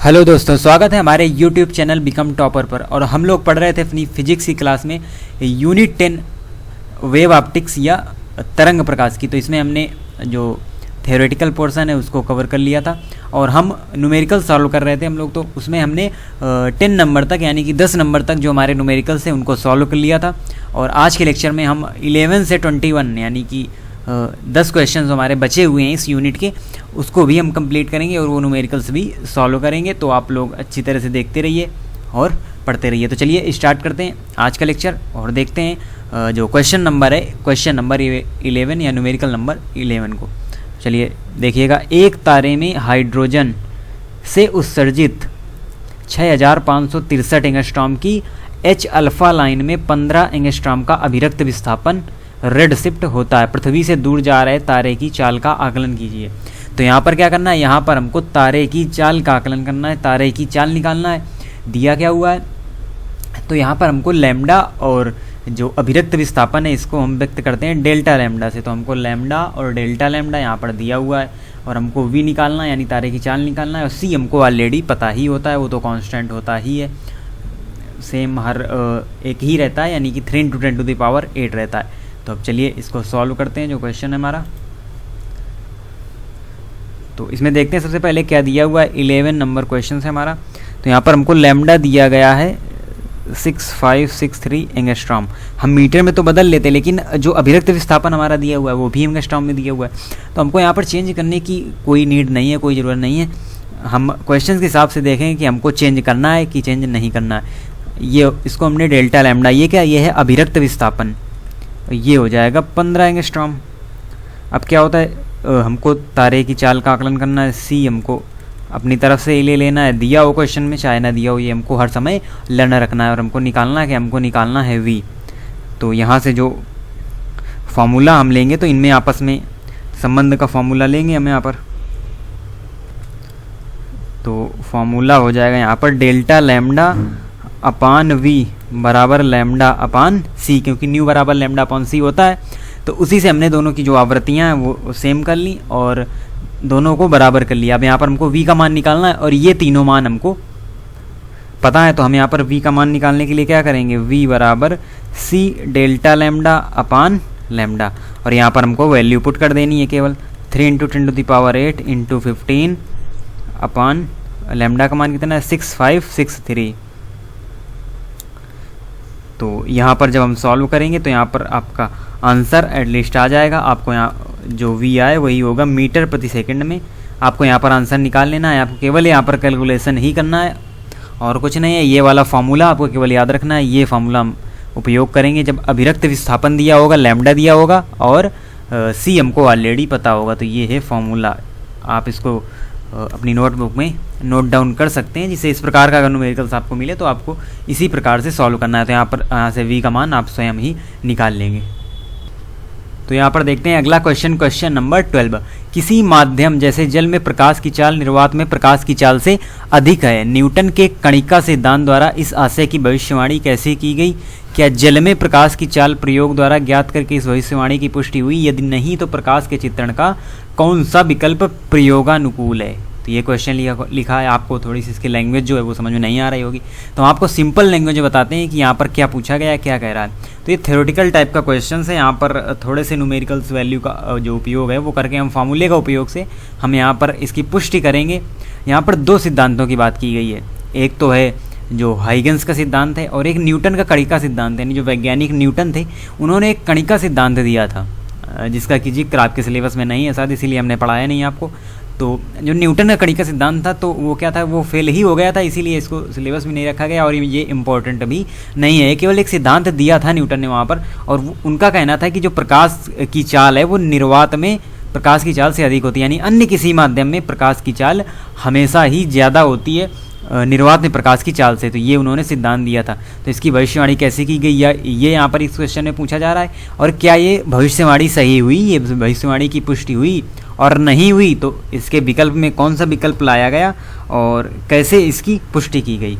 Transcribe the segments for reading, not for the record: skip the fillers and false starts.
Hello दोस्तों, स्वागत है हमारे YouTube चैनल बिकम टॉपर पर। और हम लोग पढ़ रहे थे अपनी फिजिक्स की क्लास में यूनिट 10 वेव ऑप्टिक्स या तरंग प्रकाश की। तो इसमें हमने जो थ्योरेटिकल पोर्शन है उसको कवर कर लिया था और हम न्यूमेरिकल सॉल्व कर रहे थे हम लोग। तो उसमें हमने 10 नंबर तक यानी कि 10 नंबर तक जो हमारे न्यूमेरिकल्स हैं उनको सॉल्व कर लिया था। और आज के लेक्चर में हम 11 से 21 यानी कि 10 क्वेश्चन हमारे बचे हुए हैं इस यूनिट के, उसको भी हम कंप्लीट करेंगे और वो न्यूमेरिकल्स भी सॉल्व करेंगे। तो आप लोग अच्छी तरह से देखते रहिए और पढ़ते रहिए। तो चलिए स्टार्ट करते हैं आज का लेक्चर और देखते हैं जो क्वेश्चन नंबर है, क्वेश्चन नंबर 11 या न्यूमेरिकल नंबर 11 को। चलिए देखिएगा। एक तारे में हाइड्रोजन से उत्सर्जित 6563 एंगस्ट्रॉम की H अल्फा लाइन में 15 एंगस्ट्रॉम का अभिरक्त विस्थापन रेड शिफ्ट होता है। पृथ्वी से दूर जा रहे तारे की चाल का आकलन कीजिए। तो यहाँ पर क्या करना है, यहाँ पर हमको तारे की चाल का आकलन करना है, तारे की चाल निकालना है। दिया क्या हुआ है, तो यहाँ पर हमको लैम्डा और जो अभिरक्त विस्थापन है इसको हम व्यक्त करते हैं डेल्टा लैम्डा से। तो हमको लैम्डा और डेल्टा लैम्डा यहाँ पर दिया हुआ है और हमको वी निकालना है यानी तारे की चाल निकालना है। और सी हमको ऑलरेडी पता ही होता है, वो तो कांस्टेंट होता ही है, सेम हर एक ही रहता है यानी कि 3 × 10⁸ रहता है। तो अब चलिए इसको सॉल्व करते हैं जो क्वेश्चन है हमारा। तो इसमें देखते हैं सबसे पहले क्या दिया हुआ है। 11 नंबर क्वेश्चन है हमारा। तो यहाँ पर हमको लैम्डा दिया गया है 6563 एंगस्ट्रॉम। हम मीटर में तो बदल लेते लेकिन जो अभिरक्त विस्थापन हमारा दिया हुआ है वो भी एंगस्ट्रॉम में दिया हुआ है। तो हमको यहाँ पर चेंज करने की कोई नीड नहीं है, कोई ज़रूरत नहीं है। हम क्वेश्चन के हिसाब से देखें कि हमको चेंज करना है कि चेंज नहीं करना है। ये इसको हमने डेल्टा लैम्डा, ये क्या, ये है अभिरक्त विस्थापन, ये हो जाएगा 15 एंगस्ट्रॉम। अब क्या होता है, हमको तारे की चाल का आकलन करना है। सी हमको अपनी तरफ से ले लेना है, दिया हो क्वेश्चन में चाहे ना दिया हो, ये हमको हर समय लर्न रखना है। और हमको निकालना है कि हमको निकालना है वी। तो यहाँ से जो फॉर्मूला हम लेंगे तो इनमें आपस में संबंध का फॉर्मूला लेंगे हम यहाँ पर। तो फॉर्मूला हो जाएगा यहाँ पर डेल्टा लैम्डा अपान वी बराबर लैम्डा अपान सी, क्योंकि न्यू बराबर लैम्डा अपान सी होता है। तो उसी से हमने दोनों की जो आवृत्तियाँ हैं वो सेम कर ली और दोनों को बराबर कर लिया। अब यहाँ पर हमको v का मान निकालना है और ये तीनों मान हमको पता है। तो हम यहाँ पर v का मान निकालने के लिए क्या करेंगे, v बराबर c डेल्टा लैम्डा अपान लैम्डा। और यहाँ पर हमको वैल्यू पुट कर देनी है केवल 3 × 10⁸ × 15 अपान लैम्डा का मान कितना है 6563। तो यहाँ पर जब हम सॉल्व करेंगे तो यहाँ पर आपका आंसर एटलीस्ट आ जाएगा। आपको यहाँ जो वी आए वही होगा मीटर प्रति सेकंड में। आपको यहाँ पर आंसर निकाल लेना है, आपको केवल यहाँ पर कैलकुलेशन ही करना है और कुछ नहीं है। ये वाला फार्मूला आपको केवल याद रखना है, ये फार्मूला हम उपयोग करेंगे जब अभिरक्त विस्थापन दिया होगा, लैम्डा दिया होगा और सी हमको ऑलरेडी पता होगा। तो ये है फार्मूला, आप इसको अपनी नोटबुक में नोट डाउन कर सकते हैं, जिससे इस प्रकार का अगर न्यूमेरिकल्स आपको मिले तो आपको इसी प्रकार से सॉल्व करना है। तो यहाँ से वी का मान आप स्वयं ही निकाल लेंगे। तो यहाँ पर देखते हैं अगला क्वेश्चन, क्वेश्चन नंबर 12। किसी माध्यम जैसे जल में प्रकाश की चाल निर्वात में प्रकाश की चाल से अधिक है। न्यूटन के कणिका सिद्धांत द्वारा इस आशय की भविष्यवाणी कैसे की गई? क्या जल में प्रकाश की चाल प्रयोग द्वारा ज्ञात करके इस भविष्यवाणी की पुष्टि हुई? यदि नहीं तो प्रकाश के चित्रण का कौन सा विकल्प प्रयोगानुकूल है? तो ये क्वेश्चन लिखा है। आपको थोड़ी सी इसकी लैंग्वेज जो है वो समझ में नहीं आ रही होगी, तो हम आपको सिंपल लैंग्वेज में बताते हैं कि यहाँ पर क्या पूछा गया है, क्या कह रहा है। तो ये थ्योरेटिकल टाइप का क्वेश्चन है। यहाँ पर थोड़े से न्यूमेरिकल्स वैल्यू का जो उपयोग है वो करके हम फार्मूले का उपयोग से हम यहाँ पर इसकी पुष्टि करेंगे। यहाँ पर 2 सिद्धांतों की बात की गई है। एक तो है जो हाइगन्स का सिद्धांत है और एक न्यूटन का कणिका सिद्धांत है। यानी जो वैज्ञानिक न्यूटन थे उन्होंने एक कणिका सिद्धांत दिया था, जिसका कि जिक्र आपके सिलेबस में नहीं है शायद, इसीलिए हमने पढ़ाया नहीं आपको। तो जो न्यूटन का कणिका सिद्धांत था तो वो क्या था, वो फेल ही हो गया था, इसीलिए इसको सिलेबस में नहीं रखा गया और ये इम्पोर्टेंट भी नहीं है। केवल एक सिद्धांत दिया था न्यूटन ने वहाँ पर, और उनका कहना था कि जो प्रकाश की चाल है वो निर्वात में प्रकाश की चाल से अधिक होती है, यानी अन्य किसी माध्यम में प्रकाश की चाल हमेशा ही ज़्यादा होती है निर्वात में प्रकाश की चाल से। तो ये उन्होंने सिद्धांत दिया था। तो इसकी भविष्यवाणी कैसे की गई, या ये यहाँ पर इस क्वेश्चन में पूछा जा रहा है। और क्या ये भविष्यवाणी सही हुई, ये भविष्यवाणी की पुष्टि हुई और नहीं हुई तो इसके विकल्प में कौन सा विकल्प लाया गया और कैसे इसकी पुष्टि की गई।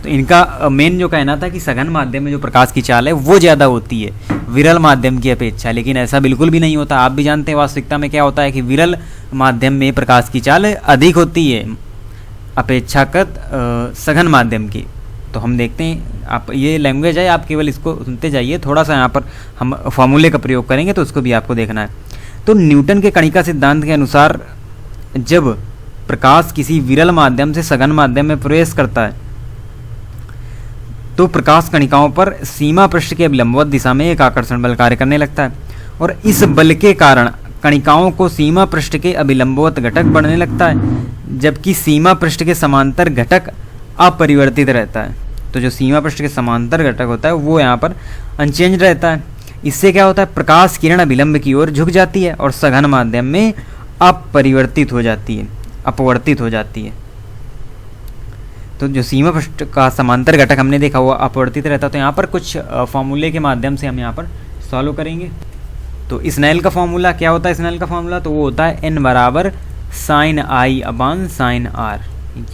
तो इनका मेन जो कहना था कि सघन माध्यम में जो प्रकाश की चाल है वो ज़्यादा होती है विरल माध्यम की अपेक्षा, लेकिन ऐसा बिल्कुल भी नहीं होता। आप भी जानते हैं वास्तविकता में क्या होता है कि विरल माध्यम में प्रकाश की चाल अधिक होती है। अपेक्षाकृत सघन माध्यम की। तो हम देखते हैं, आप ये लैंग्वेज है, आप केवल इसको सुनते जाइए, थोड़ा सा यहाँ पर हम फॉर्मूले का प्रयोग करेंगे तो उसको भी आपको देखना है। तो न्यूटन के कणिका सिद्धांत के अनुसार जब प्रकाश किसी विरल माध्यम से सघन माध्यम में प्रवेश करता है तो प्रकाश कणिकाओं पर सीमा पृष्ठ के लंबवत दिशा में एक आकर्षण बल कार्य करने लगता है, और इस बल के कारण कणिकाओं को सीमा पृष्ठ के अभिलंबवत घटक बढ़ने लगता है, जबकि सीमा पृष्ठ के समांतर घटक अपरिवर्तित रहता है। तो जो सीमा पृष्ठ के समांतर घटक होता है वो यहाँ पर अनचेंज रहता है। इससे क्या होता है, प्रकाश किरण अभिलंब की ओर झुक जाती है और सघन माध्यम में अपरिवर्तित हो जाती है, अपवर्तित हो जाती है। तो जो सीमा पृष्ठ का समांतर घटक हमने देखा वो अपवर्तित रहता है। तो यहाँ पर कुछ फॉर्मूले के माध्यम से हम यहाँ पर सॉल्व करेंगे। तो स्नेल का फॉर्मूला क्या होता है, स्नेल का फॉर्मूला तो वो होता है n बराबर sine i upon sine r.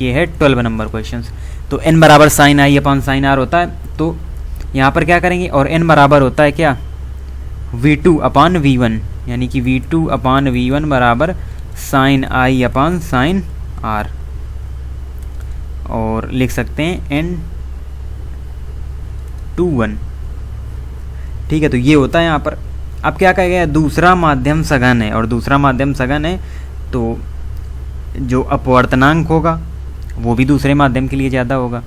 ये है 12 नंबर क्वेश्चन। तो n बराबर sine i upon sine r होता है। तो यहाँ पर क्या करेंगे, और n बराबर होता है क्या, v2 अपान v1, यानी कि v2 अपान v1 बराबर sine i upon sine r, और लिख सकते हैं n21। ठीक है, तो ये होता है यहाँ पर। अब क्या कहा गया, दूसरा माध्यम सघन है, और दूसरा माध्यम सघन है तो जो अपवर्तनांक होगा वो भी दूसरे माध्यम के लिए ज़्यादा होगा।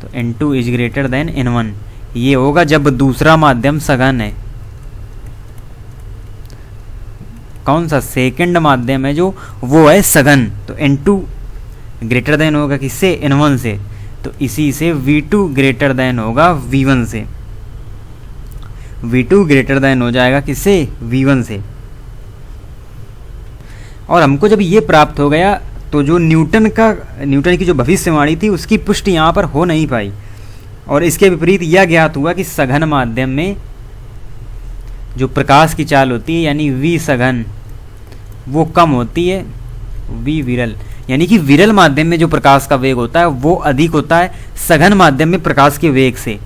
तो n2 is greater than n1, ये होगा जब दूसरा माध्यम सघन है। कौन सा, सेकंड माध्यम है जो वो है सघन। तो n2 ग्रेटर देन होगा किससे, n1 से। तो इसी से v2 ग्रेटर देन होगा v1 से, v2 ग्रेटर देन हो जाएगा किससे, v1 से। और हमको जब ये प्राप्त हो गया तो जो न्यूटन की जो भविष्यवाणी थी उसकी पुष्टि यहाँ पर हो नहीं पाई, और इसके विपरीत यह ज्ञात हुआ कि सघन माध्यम में जो प्रकाश की चाल होती है यानी v सघन वो कम होती है v विरल, यानी कि विरल माध्यम में जो प्रकाश का वेग होता है वो अधिक होता है सघन माध्यम में प्रकाश के वेग से।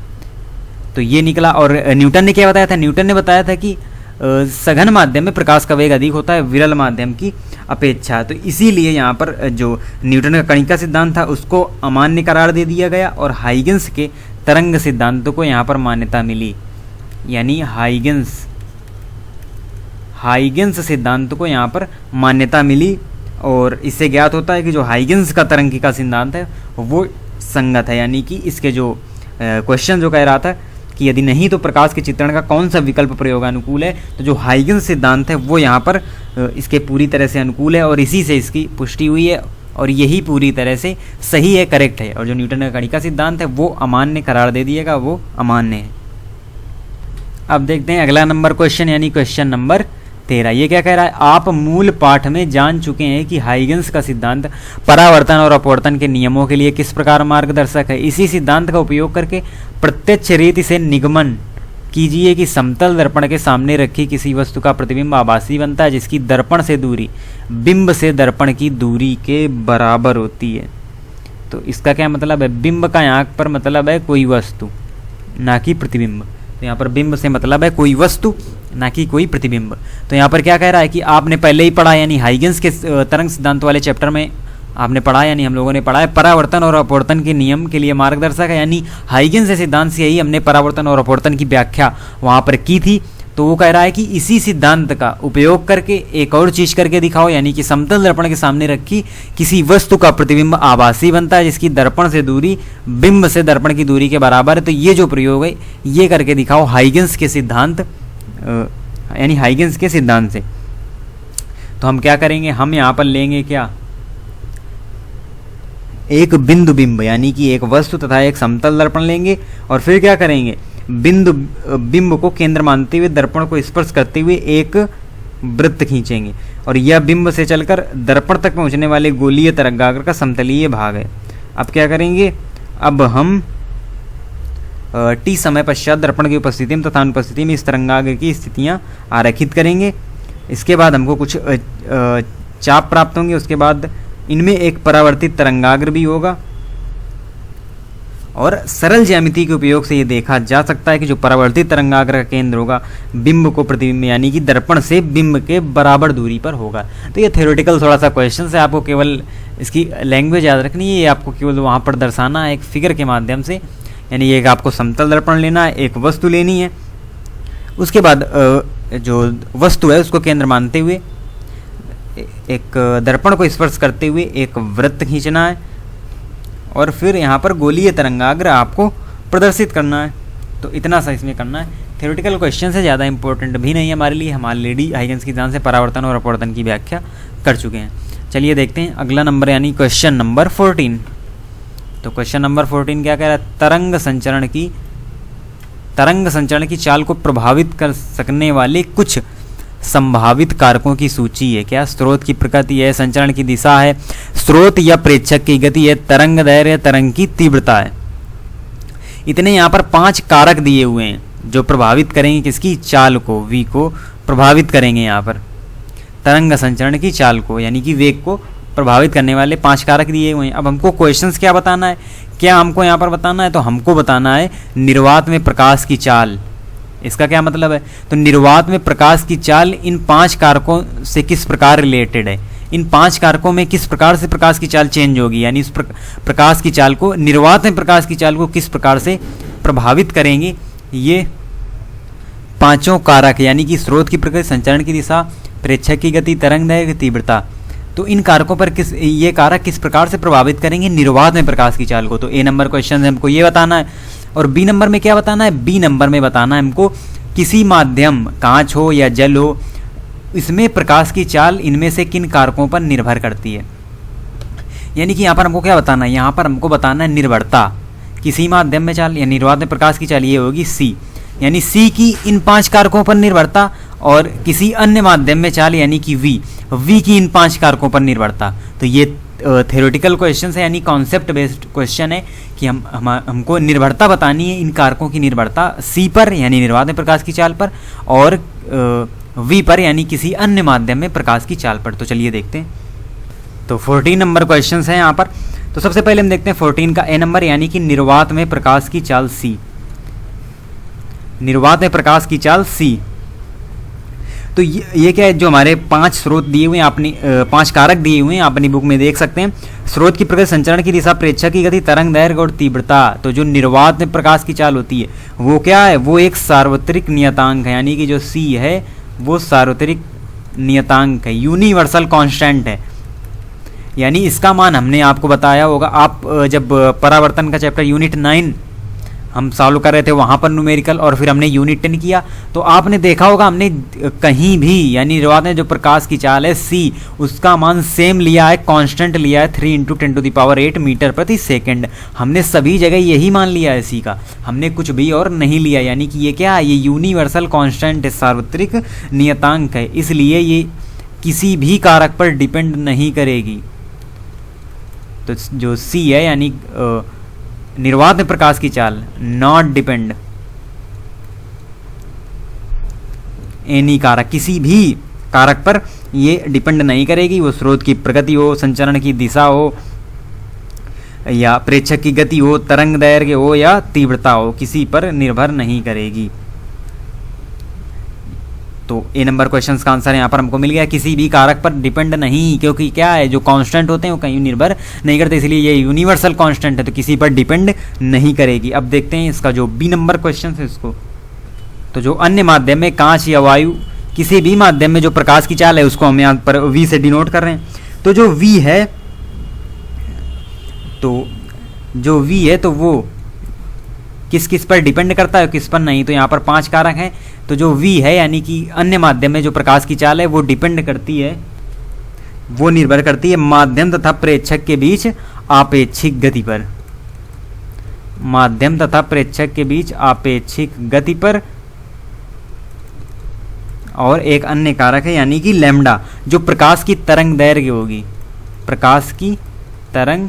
तो ये निकला। और न्यूटन ने क्या बताया था, न्यूटन ने बताया था कि सघन माध्यम में प्रकाश का वेग अधिक होता है विरल माध्यम की अपेक्षा। तो इसीलिए यहाँ पर जो न्यूटन का कणिका सिद्धांत था उसको अमान्य करार दे दिया गया, और हाइगेंस के तरंग सिद्धांतों को यहाँ पर मान्यता मिली, यानी हाइगेंस सिद्धांत को यहाँ पर मान्यता मिली। और इससे ज्ञात होता है कि जो हाइगेंस का तरंगिका सिद्धांत है वो संगत है, यानी कि इसके जो क्वेश्चन जो कह रहा था कि यदि नहीं तो प्रकाश के चित्रण का कौन सा विकल्प प्रयोगानुकूल है, तो जो हाइगेंस सिद्धांत है वो यहाँ पर इसके पूरी तरह से अनुकूल है, और इसी से इसकी पुष्टि हुई है, और यही पूरी तरह से सही है, करेक्ट है। और जो न्यूटन का कणिका सिद्धांत है वो अमान्य करार दे दिएगा, वो अमान्य है। अब देखते हैं अगला नंबर क्वेश्चन, यानी क्वेश्चन नंबर 13। ये क्या कह रहा है, आप मूल पाठ में जान चुके हैं कि हाइगेंस का सिद्धांत परावर्तन और अपवर्तन के नियमों के लिए किस प्रकार मार्गदर्शक है। इसी सिद्धांत का उपयोग करके प्रत्यक्ष रीति से निगमन कीजिए कि समतल दर्पण के सामने रखी किसी वस्तु का प्रतिबिंब आभासी बनता है जिसकी दर्पण से दूरी बिंब से दर्पण की दूरी के बराबर होती है। तो इसका क्या मतलब है, बिंब का यहाँ पर मतलब है कोई वस्तु, ना कि प्रतिबिंब। तो यहाँ पर बिंब से मतलब है कोई वस्तु, ना कि कोई प्रतिबिंब। तो यहाँ पर क्या कह रहा है कि आपने पहले ही पढ़ा, यानी हाइगेंस के तरंग सिद्धांत वाले चैप्टर में आपने पढ़ा, यानी हम लोगों ने पढ़ा है परावर्तन और अपवर्तन के नियम के लिए मार्गदर्शक है, यानी हाइगेंस के सिद्धांत से यही हमने परावर्तन और अपवर्तन की व्याख्या वहाँ पर की थी। तो वो कह रहा है कि इसी सिद्धांत का उपयोग करके एक और चीज करके दिखाओ, यानी कि समतल दर्पण के सामने रखी किसी वस्तु का प्रतिबिंब आभासी बनता है जिसकी दर्पण से दूरी बिंब से दर्पण की दूरी के बराबर है। तो ये जो प्रयोग है ये करके दिखाओ हाइगेंस के सिद्धांत, यानी हाइगेंस के सिद्धांत से। तो हम क्या करेंगे, हम यहाँ पर लेंगे क्या, एक बिंदु बिंब, यानी कि एक वस्तु तथा एक समतल दर्पण लेंगे, और फिर क्या करेंगे, बिंब को केंद्र मानते हुए दर्पण को स्पर्श करते हुए एक वृत्त खींचेंगे, और यह बिंब से चलकर दर्पण तक पहुंचने वाले गोलीय तरंगाग्र का समतलीय भाग है। अब क्या करेंगे, अब हम टी समय पश्चात दर्पण की उपस्थिति में तथा अनुपस्थिति में इस तरंगाग्र की स्थितियां आरेखित करेंगे। इसके बाद हमको कुछ चाप प्राप्त होंगे, उसके बाद इनमें एक परावर्तित तरंगाग्र भी होगा, और सरल ज्यामिति के उपयोग से ये देखा जा सकता है कि जो परावर्तित तरंगाग्र का केंद्र होगा बिंब को प्रतिबिंब यानी कि दर्पण से बिंब के बराबर दूरी पर होगा। तो ये थ्योरेटिकल थोड़ा सा क्वेश्चन है, आपको केवल इसकी लैंग्वेज याद रखनी है, ये आपको केवल वहाँ पर दर्शाना है एक फिगर के माध्यम से। यानी एक आपको समतल दर्पण लेना है, एक वस्तु लेनी है, उसके बाद जो वस्तु है उसको केंद्र मानते हुए एक दर्पण को स्पर्श करते हुए एक वृत्त खींचना है और फिर यहाँ पर गोलीय तरंगाग्र आपको प्रदर्शित करना है। तो इतना सा इसमें करना है। थ्योरेटिकल क्वेश्चन से ज़्यादा इंपॉर्टेंट भी नहीं है हमारे लिए, हम ऑलरेडी हाइगन्स की जान से परावर्तन और अपवर्तन की व्याख्या कर चुके हैं। चलिए देखते हैं अगला नंबर यानी क्वेश्चन नंबर 14। तो क्वेश्चन नंबर 14 क्या कह रहा है, तरंग संचरण की चाल को प्रभावित कर सकने वाले कुछ संभावित कारकों की सूची है। क्या, स्रोत की प्रकृति है, संचरण की दिशा है, स्रोत या प्रेक्षक की गति है, तरंग दैर्घ्य, तरंग की तीव्रता है। इतने यहाँ पर 5 कारक दिए हुए हैं जो प्रभावित करेंगे किसकी चाल को, v को प्रभावित करेंगे। यहाँ पर तरंग संचरण की चाल को यानी कि वेग को प्रभावित करने वाले 5 कारक दिए हुए हैं। अब हमको क्वेश्चंस क्या बताना है, क्या हमको यहाँ पर बताना है, तो हमको बताना है निर्वात में प्रकाश की चाल। इसका क्या मतलब है, तो निर्वात में प्रकाश की चाल इन 5 कारकों से किस प्रकार रिलेटेड है, इन 5 कारकों में किस प्रकार से प्रकाश की चाल चेंज होगी, यानी इस प्रकाश की चाल को, निर्वात में प्रकाश की चाल को किस प्रकार से प्रभावित करेंगे ये 5 कारक, यानी कि स्रोत की प्रकृति, संचरण की दिशा, प्रेक्षक की गति, तरंग दैर्घ्य, तीव्रता। तो इन कारकों पर ये कारक किस प्रकार से प्रभावित करेंगे निर्वात में प्रकाश की चाल को। तो ए नंबर क्वेश्चन है हमको ये बताना है। और बी नंबर में क्या बताना है, बी नंबर में बताना है हमको किसी माध्यम, कांच हो या जल हो, इसमें प्रकाश की चाल इनमें से किन कारकों पर निर्भर करती है। यानी कि यहाँ पर हमको क्या बताना है, यहाँ पर हमको बताना है निर्भरता, किसी माध्यम में चाल या निर्वात में प्रकाश की चाल, ये होगी सी, यानी सी की इन 5 कारकों पर निर्भरता, और किसी अन्य माध्यम में चाल यानी कि वी की इन 5 कारकों पर निर्भरता। तो ये थ्योरेटिकल क्वेश्चन है, यानी कॉन्सेप्ट बेस्ड क्वेश्चन है कि हमको निर्भरता बतानी है, इन कारकों की निर्भरता सी पर यानी निर्वात में प्रकाश की चाल पर, और वी पर यानी किसी अन्य माध्यम में प्रकाश की चाल पर। तो चलिए देखते हैं। तो 14 नंबर क्वेश्चन है यहाँ पर। तो सबसे पहले हम देखते हैं 14 का ए नंबर, यानी कि निर्वात में प्रकाश की चाल सी, निर्वात में प्रकाश की चाल सी। तो ये क्या है, जो हमारे 5 स्रोत दिए हुए हैं, अपनी 5 कारक दिए हुए हैं, आप अपनी बुक में देख सकते हैं। स्रोत की प्रकृति, संचरण की दिशा, प्रेक्षक की गति, तरंग दैर्घ्य और तीव्रता। तो जो निर्वात में प्रकाश की चाल होती है वो क्या है, वो एक सार्वत्रिक नियतांक है, यानी कि जो सी है वो सार्वत्रिक नियतांक है, यूनिवर्सल कांस्टेंट है। यानी इसका मान हमने आपको बताया होगा, आप जब परावर्तन का चैप्टर यूनिट 9 हम सॉल्व कर रहे थे वहाँ पर न्यूमेरिकल, और फिर हमने यूनिट 10 किया, तो आपने देखा होगा हमने कहीं भी यानी निर्वात में जो प्रकाश की चाल है सी, उसका मान सेम लिया है, कांस्टेंट लिया है 3 × 10⁸ मीटर प्रति सेकंड। हमने सभी जगह यही मान लिया है सी का, हमने कुछ भी और नहीं लिया। यानी कि ये क्या है, ये यूनिवर्सल कांस्टेंट है, सार्वत्रिक नियतांक है, इसलिए ये किसी भी कारक पर डिपेंड नहीं करेगी। तो जो सी है यानी निर्वात में प्रकाश की चाल, नॉट डिपेंड एनी कारक, किसी भी कारक पर ये डिपेंड नहीं करेगी। वो स्रोत की प्रकृति हो, संचरण की दिशा हो, या प्रेक्षक की गति हो, तरंग दैर्घ्य हो या तीव्रता हो, किसी पर निर्भर नहीं करेगी। तो ए नंबर क्वेश्चन का आंसर यहाँ पर हमको मिल गया, किसी भी कारक पर डिपेंड नहीं, क्योंकि क्या है, जो कांस्टेंट होते हैं वो कहीं निर्भर नहीं करते, इसलिए ये यूनिवर्सल कांस्टेंट है, तो किसी पर डिपेंड नहीं करेगी। अब देखते हैं इसका जो बी नंबर क्वेश्चन है इसको। तो जो अन्य माध्यम में, कांच या वायु, किसी भी माध्यम में जो प्रकाश की चाल है उसको हम यहाँ पर वी से डिनोट कर रहे हैं। तो जो वी है, तो वो किस किस पर डिपेंड करता है, किस पर नहीं। तो यहाँ पर 5 कारक हैं, तो जो v है यानी कि अन्य माध्यम में जो प्रकाश की चाल है वो डिपेंड करती है, वो निर्भर करती है माध्यम तथा प्रेक्षक के बीच आपेक्षिक गति पर, माध्यम तथा प्रेक्षक के बीच आपेक्षिक गति पर। और एक अन्य कारक है यानी कि लैम्डा, जो प्रकाश की तरंग दैर्घ्य होगी, प्रकाश की तरंग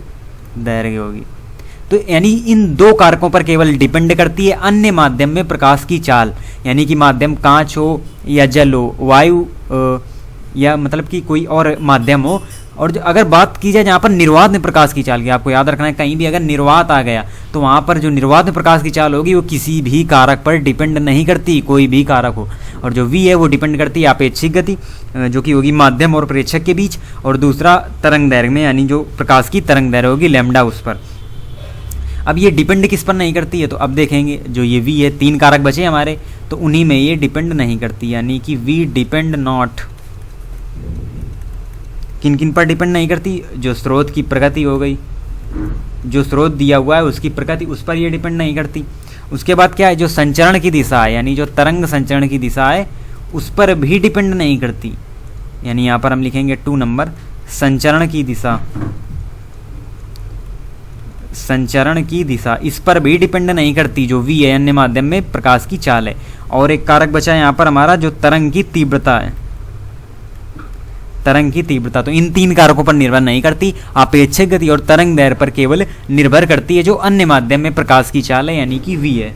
दैर्घ्य होगी। तो यानी इन 2 कारकों पर केवल डिपेंड करती है अन्य माध्यम में प्रकाश की चाल, यानी कि माध्यम कांच हो या जल हो, वायु या मतलब कि कोई और माध्यम हो, और अगर बात की जाए जहाँ पर निर्वात में प्रकाश की चाल की, आपको याद रखना है कहीं भी अगर निर्वात आ गया तो वहाँ पर जो निर्वात में प्रकाश की चाल होगी वो किसी भी कारक पर डिपेंड नहीं करती, कोई भी कारक हो। और जो v है वो डिपेंड करती है आपेक्षिक गति जो कि होगी माध्यम और प्रेक्षक के बीच, और दूसरा तरंग दैर्घ्य में, यानी जो प्रकाश की तरंग दैर्घ्य होगी लैम्डा उस पर। अब ये डिपेंड किस पर नहीं करती है, तो अब देखेंगे जो ये v है, 3 कारक बचे हमारे, तो उन्हीं में ये डिपेंड नहीं करती, यानी कि v डिपेंड नॉट, किन किन पर डिपेंड नहीं करती, जो स्रोत की प्रकृति हो गई, जो स्रोत दिया हुआ है उसकी प्रकृति, उस पर ये डिपेंड नहीं करती। उसके बाद क्या है, जो संचरण की दिशा है, यानी जो तरंग संचरण की दिशा है उस पर भी डिपेंड नहीं करती, यानी यहाँ पर हम लिखेंगे 2 नंबर, संचरण की दिशा, संचरण की दिशा इस पर भी डिपेंड नहीं करती, जो v है अन्य माध्यम में प्रकाश की चाल है। और एक कारक बचा है यहाँ पर हमारा जो तरंग की तीव्रता है, तरंग की तीव्रता, तो इन 3 कारकों पर निर्भर नहीं करती, आपेक्षिक गति और तरंग दैर्घ्य पर केवल निर्भर करती है जो अन्य माध्यम में प्रकाश की चाल है, यानी कि v है।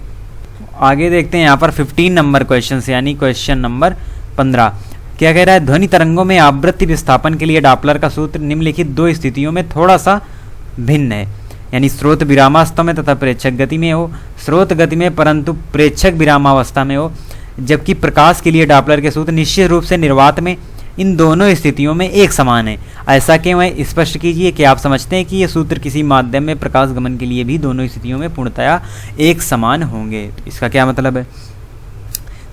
आगे देखते हैं यहाँ पर 15 नंबर क्वेश्चन से, यानी क्वेश्चन नंबर 15 क्या कह रहा है, ध्वनि तरंगों में आवृत्ति विस्थापन के लिए डॉपलर का सूत्र निम्नलिखित 2 स्थितियों में थोड़ा सा भिन्न है, यानी स्रोत विरामावस्था में तथा प्रेक्षक गति में हो, स्रोत गति में परंतु प्रेक्षक विरामावस्था में हो, जबकि प्रकाश के लिए डॉपलर के सूत्र निश्चित रूप से निर्वात में इन दोनों स्थितियों में एक समान है। ऐसा क्यों है, स्पष्ट कीजिए कि आप समझते हैं कि ये सूत्र किसी माध्यम में प्रकाश गमन के लिए भी दोनों स्थितियों में पूर्णतया एक समान होंगे। तो इसका क्या मतलब है,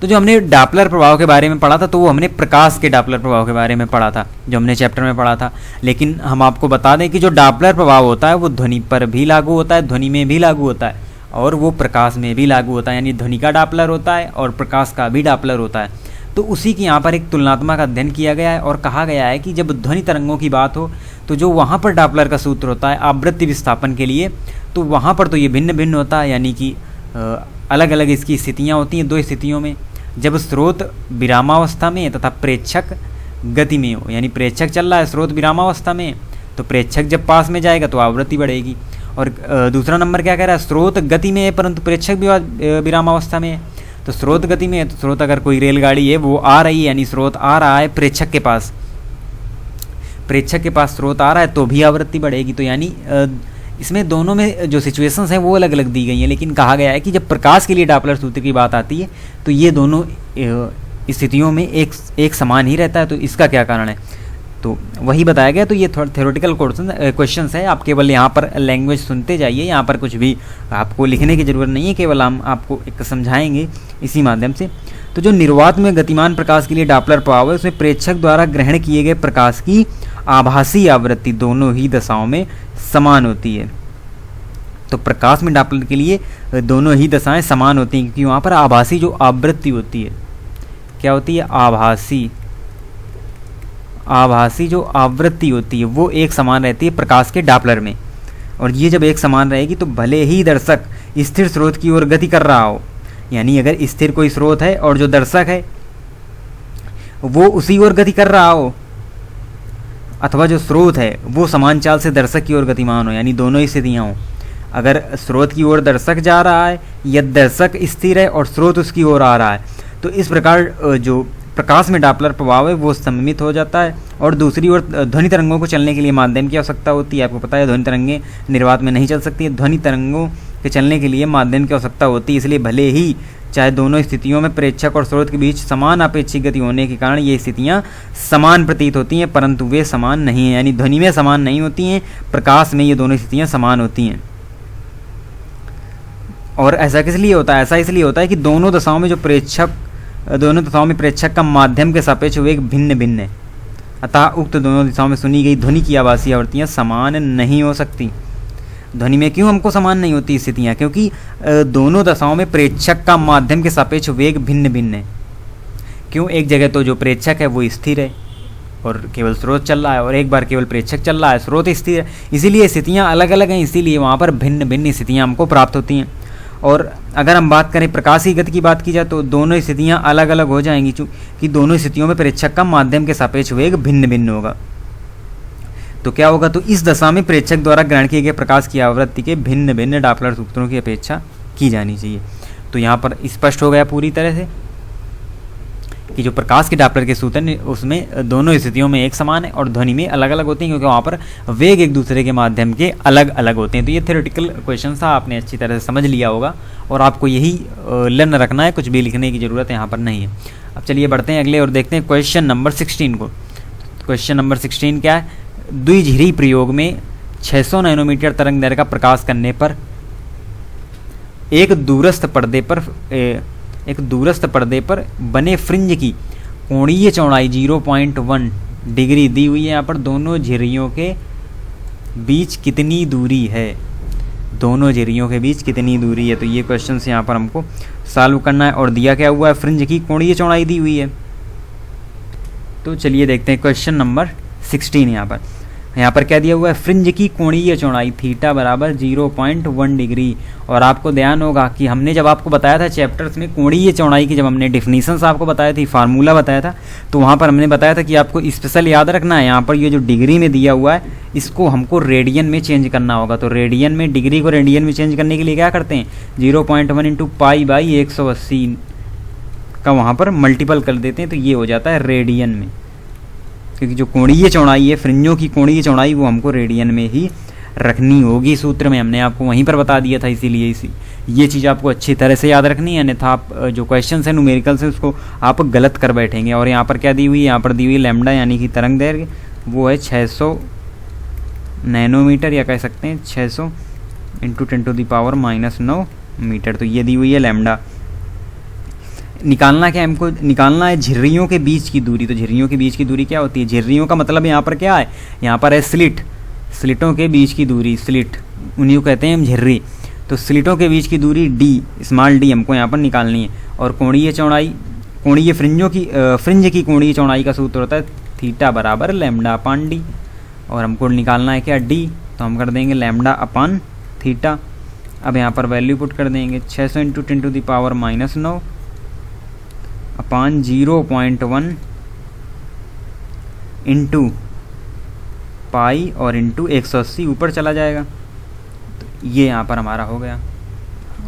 तो जो हमने डॉपलर प्रभाव के बारे में पढ़ा था तो वो हमने प्रकाश के डॉपलर प्रभाव के बारे में पढ़ा था, जो हमने चैप्टर में पढ़ा था। लेकिन हम आपको बता दें कि जो डॉपलर प्रभाव होता है वो ध्वनि पर भी लागू होता है, ध्वनि में भी लागू होता है, और वो प्रकाश में भी लागू होता है, यानी ध्वनि का डॉपलर होता है और प्रकाश का भी डॉपलर होता है। तो उसी की यहाँ पर एक तुलनात्मक अध्ययन किया गया है और कहा गया है कि जब ध्वनि तरंगों की बात हो तो जो वहाँ पर डॉपलर का सूत्र होता है आवृत्ति विस्थापन के लिए, तो वहाँ पर तो ये भिन्न भिन्न होता है, यानी कि अलग अलग इसकी स्थितियाँ होती हैं 2 स्थितियों में, जब स्रोत विरामावस्था में तथा प्रेक्षक गति में हो, यानी प्रेक्षक चल रहा है स्रोत विरामावस्था में, तो प्रेक्षक जब पास में जाएगा तो आवृत्ति बढ़ेगी। और दूसरा नंबर क्या कह रहा है, स्रोत गति में है परंतु प्रेक्षक विरामावस्था में है, तो स्रोत गति में है तो स्रोत अगर कोई रेलगाड़ी है वो आ रही है, यानी स्रोत आ रहा है प्रेक्षक के पास, प्रेक्षक के पास स्रोत आ रहा है तो भी आवृत्ति बढ़ेगी। तो यानी इसमें दोनों में जो सिचुएशंस हैं वो अलग अलग दी गई हैं, लेकिन कहा गया है कि जब प्रकाश के लिए डॉपलर सूत्र की बात आती है तो ये दोनों स्थितियों में एक समान ही रहता है। तो इसका क्या कारण है, तो वही बताया गया। तो ये थ्योरेटिकल क्वेश्चंस है, आप केवल यहाँ पर लैंग्वेज सुनते जाइए, यहाँ पर कुछ भी आपको लिखने की ज़रूरत नहीं है, केवल हम आपको एक समझाएंगे इसी माध्यम से। तो जो निर्वात में गतिमान प्रकाश के लिए डॉपलर प्रभाव है उसमें प्रेक्षक द्वारा ग्रहण किए गए प्रकाश की आभासी आवृत्ति दोनों ही दशाओं में समान होती है। तो प्रकाश में डॉपलर के लिए दोनों ही दशाएं समान होती हैं, क्योंकि वहाँ पर आभासी जो आवृत्ति होती है, क्या होती है, आभासी जो आवृत्ति होती है वो एक समान रहती है प्रकाश के डॉपलर में। और ये जब एक समान रहेगी तो भले ही दर्शक स्थिर स्रोत की ओर गति कर रहा हो, यानी अगर स्थिर कोई स्रोत है और जो दर्शक है वो उसी ओर गति कर रहा हो, अथवा जो स्रोत है वो समान चाल से दर्शक की ओर गतिमान हो, यानी दोनों ही स्थितियाँ हों। अगर स्रोत की ओर दर्शक जा रहा है या दर्शक स्थिर है और स्रोत उसकी ओर आ रहा है, तो इस प्रकार जो प्रकाश में डॉपलर प्रभाव है वो सममित हो जाता है। और दूसरी ओर ध्वनि तरंगों को चलने के लिए माध्यम की आवश्यकता होती है। आपको पता है ध्वनि तरंगें निर्वात में नहीं चल सकती है, ध्वनि तरंगों के चलने के लिए माध्यम की आवश्यकता होती है। इसलिए भले ही चाहे दोनों स्थितियों में प्रेक्षक और स्रोत के बीच समान अपेक्षिक गति होने के कारण ये स्थितियाँ समान प्रतीत होती हैं, परंतु वे समान नहीं हैं, यानी ध्वनि में समान नहीं होती हैं, प्रकाश में ये दोनों स्थितियाँ समान होती हैं। और ऐसा किस लिए होता है, ऐसा इसलिए होता है कि दोनों दशाओं में प्रेक्षक का माध्यम के सापेक्ष वेग भिन्न भिन्न है, अतः उक्त दोनों दिशाओं में सुनी गई ध्वनि की आभासी आवृत्तियाँ समान नहीं हो सकती। ध्वनि में क्यों हमको समान नहीं होती स्थितियाँ, क्योंकि दोनों दशाओं में प्रेक्षक का माध्यम के सापेक्ष वेग भिन्न भिन्न है। क्यों, एक जगह तो जो प्रेक्षक है वो स्थिर है और केवल स्रोत चल रहा है, और एक बार केवल प्रेक्षक चल रहा है, स्रोत स्थिर है, इसीलिए स्थितियाँ अलग अलग हैं, इसीलिए वहाँ पर भिन्न भिन्न स्थितियाँ हमको प्राप्त होती हैं। और अगर हम बात करें प्रकाश की गति की बात की जाए तो दोनों स्थितियाँ अलग अलग हो जाएंगी, क्योंकि दोनों स्थितियों में प्रेक्षक का माध्यम के सापेक्ष वेग भिन्न भिन्न होगा। तो क्या होगा, तो इस दशा में प्रेक्षक द्वारा ग्रहण किए गए प्रकाश की आवृत्ति के भिन्न भिन्न डॉपलर सूत्रों की अपेक्षा की जानी चाहिए। तो यहाँ पर स्पष्ट हो गया पूरी तरह से कि जो प्रकाश के डापलर के सूत्र हैं उसमें दोनों स्थितियों में एक समान है और ध्वनि में अलग अलग होती हैं, क्योंकि वहाँ पर वेग एक दूसरे के माध्यम के अलग अलग होते हैं। तो ये थ्योरेटिकल क्वेश्चन था, आपने अच्छी तरह से समझ लिया होगा और आपको यही लर्न रखना है, कुछ भी लिखने की ज़रूरत यहाँ पर नहीं है। अब चलिए बढ़ते हैं अगले और देखते हैं क्वेश्चन नंबर 16 को। क्वेश्चन नंबर 16 क्या है? द्विझिरी प्रयोग में 600 नैनोमीटर तरंग दैर्घ्य का प्रकाश करने पर एक दूरस्थ पर्दे पर बने फ्रिंज की कोणीय चौड़ाई 0.1 डिग्री दी हुई है। यहाँ पर दोनों झिर्रियों के बीच कितनी दूरी है? दोनों झिर्रियों के बीच कितनी दूरी है? तो ये क्वेश्चन यहाँ पर हमको सॉल्व करना है और दिया क्या हुआ है? फ्रिंज की कोणीय चौड़ाई दी हुई है। तो चलिए देखते हैं क्वेश्चन नंबर 16। यहाँ पर क्या दिया हुआ है? फ्रिंज की कोणीय चौड़ाई थीटा बराबर 0.1 डिग्री। और आपको ध्यान होगा कि हमने जब आपको बताया था चैप्टर्स में कोणीय चौड़ाई की, जब हमने डिफिनीशंस आपको बताया थी, फार्मूला बताया था, तो वहाँ पर हमने बताया था कि आपको स्पेशल याद रखना है, यहाँ पर ये जो डिग्री में दिया हुआ है इसको हमको रेडियन में चेंज करना होगा। तो रेडियन में, डिग्री को रेडियन में चेंज करने के लिए क्या करते हैं? 0.1 इंटू पाई बाई 180 का वहाँ पर मल्टीपल कर देते हैं, तो ये हो जाता है रेडियन में, क्योंकि जो कोणीय चौड़ाई है, फ्रिंजों की कोणीय चौड़ाई, वो हमको रेडियन में ही रखनी होगी। सूत्र में हमने आपको वहीं पर बता दिया था, इसीलिए ये चीज़ आपको अच्छी तरह से याद रखनी है, अन्यथा आप जो क्वेश्चन है न्यूमेरिकल से उसको आप गलत कर बैठेंगे। और यहाँ पर क्या दी हुई है? यहाँ पर दी हुई लैम्डा यानी कि तरंग दैर्घ्य, वो है 600 नैनोमीटर, या कह सकते हैं 600 इंटू 10⁻⁻9 मीटर। तो ये दी हुई है लैम्डा। निकालना क्या है हमको? निकालना है झिर्रियों के बीच की दूरी। तो झिर्रियों के बीच की दूरी क्या होती है? झिर्रियों का मतलब यहाँ पर क्या है? यहाँ पर है स्लिट, स्लिटों के बीच की दूरी, स्लिट उन्हीं को कहते हैं हम झिर्री। तो स्लिटों के बीच की दूरी डी, स्मॉल डी हमको यहाँ पर निकालनी है। और कोणीय चौड़ाई, कोणीय फ्रिंज की कोणीय चौड़ाई का सूत्र होता है थीटा बराबर लैम्डा अपान डी। और हमको निकालना है क्या? डी, तो हम कर देंगे लैम्डा अपान थीटा। अब यहाँ पर वैल्यू पुट कर देंगे 600 इंटू 10⁻⁻9 अपान 0.1 इंटू पाई और इंटू 180 ऊपर चला जाएगा। तो ये यहाँ पर हमारा हो गया।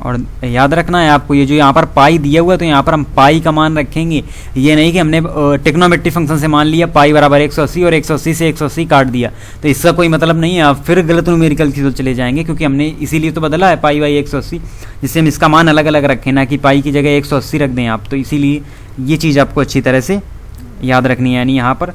और याद रखना है आपको, ये जो यहाँ पर पाई दिया हुआ है तो यहाँ पर हम पाई का मान रखेंगे। ये नहीं कि हमने ट्रिग्नोमेट्री फंक्शन से मान लिया पाई बराबर 180 और 180 से 180 काट दिया, तो इसका कोई मतलब नहीं है। आप फिर गलत न्यूमेरिकल की तो चले जाएंगे, क्योंकि हमने इसीलिए तो बदला है पाई बाई 180, जिससे हम इसका मान अलग अलग रखें, ना कि पाई की जगह 180 रख दें आप। तो इसीलिए ये चीज़ आपको अच्छी तरह से याद रखनी है। यानी यहाँ पर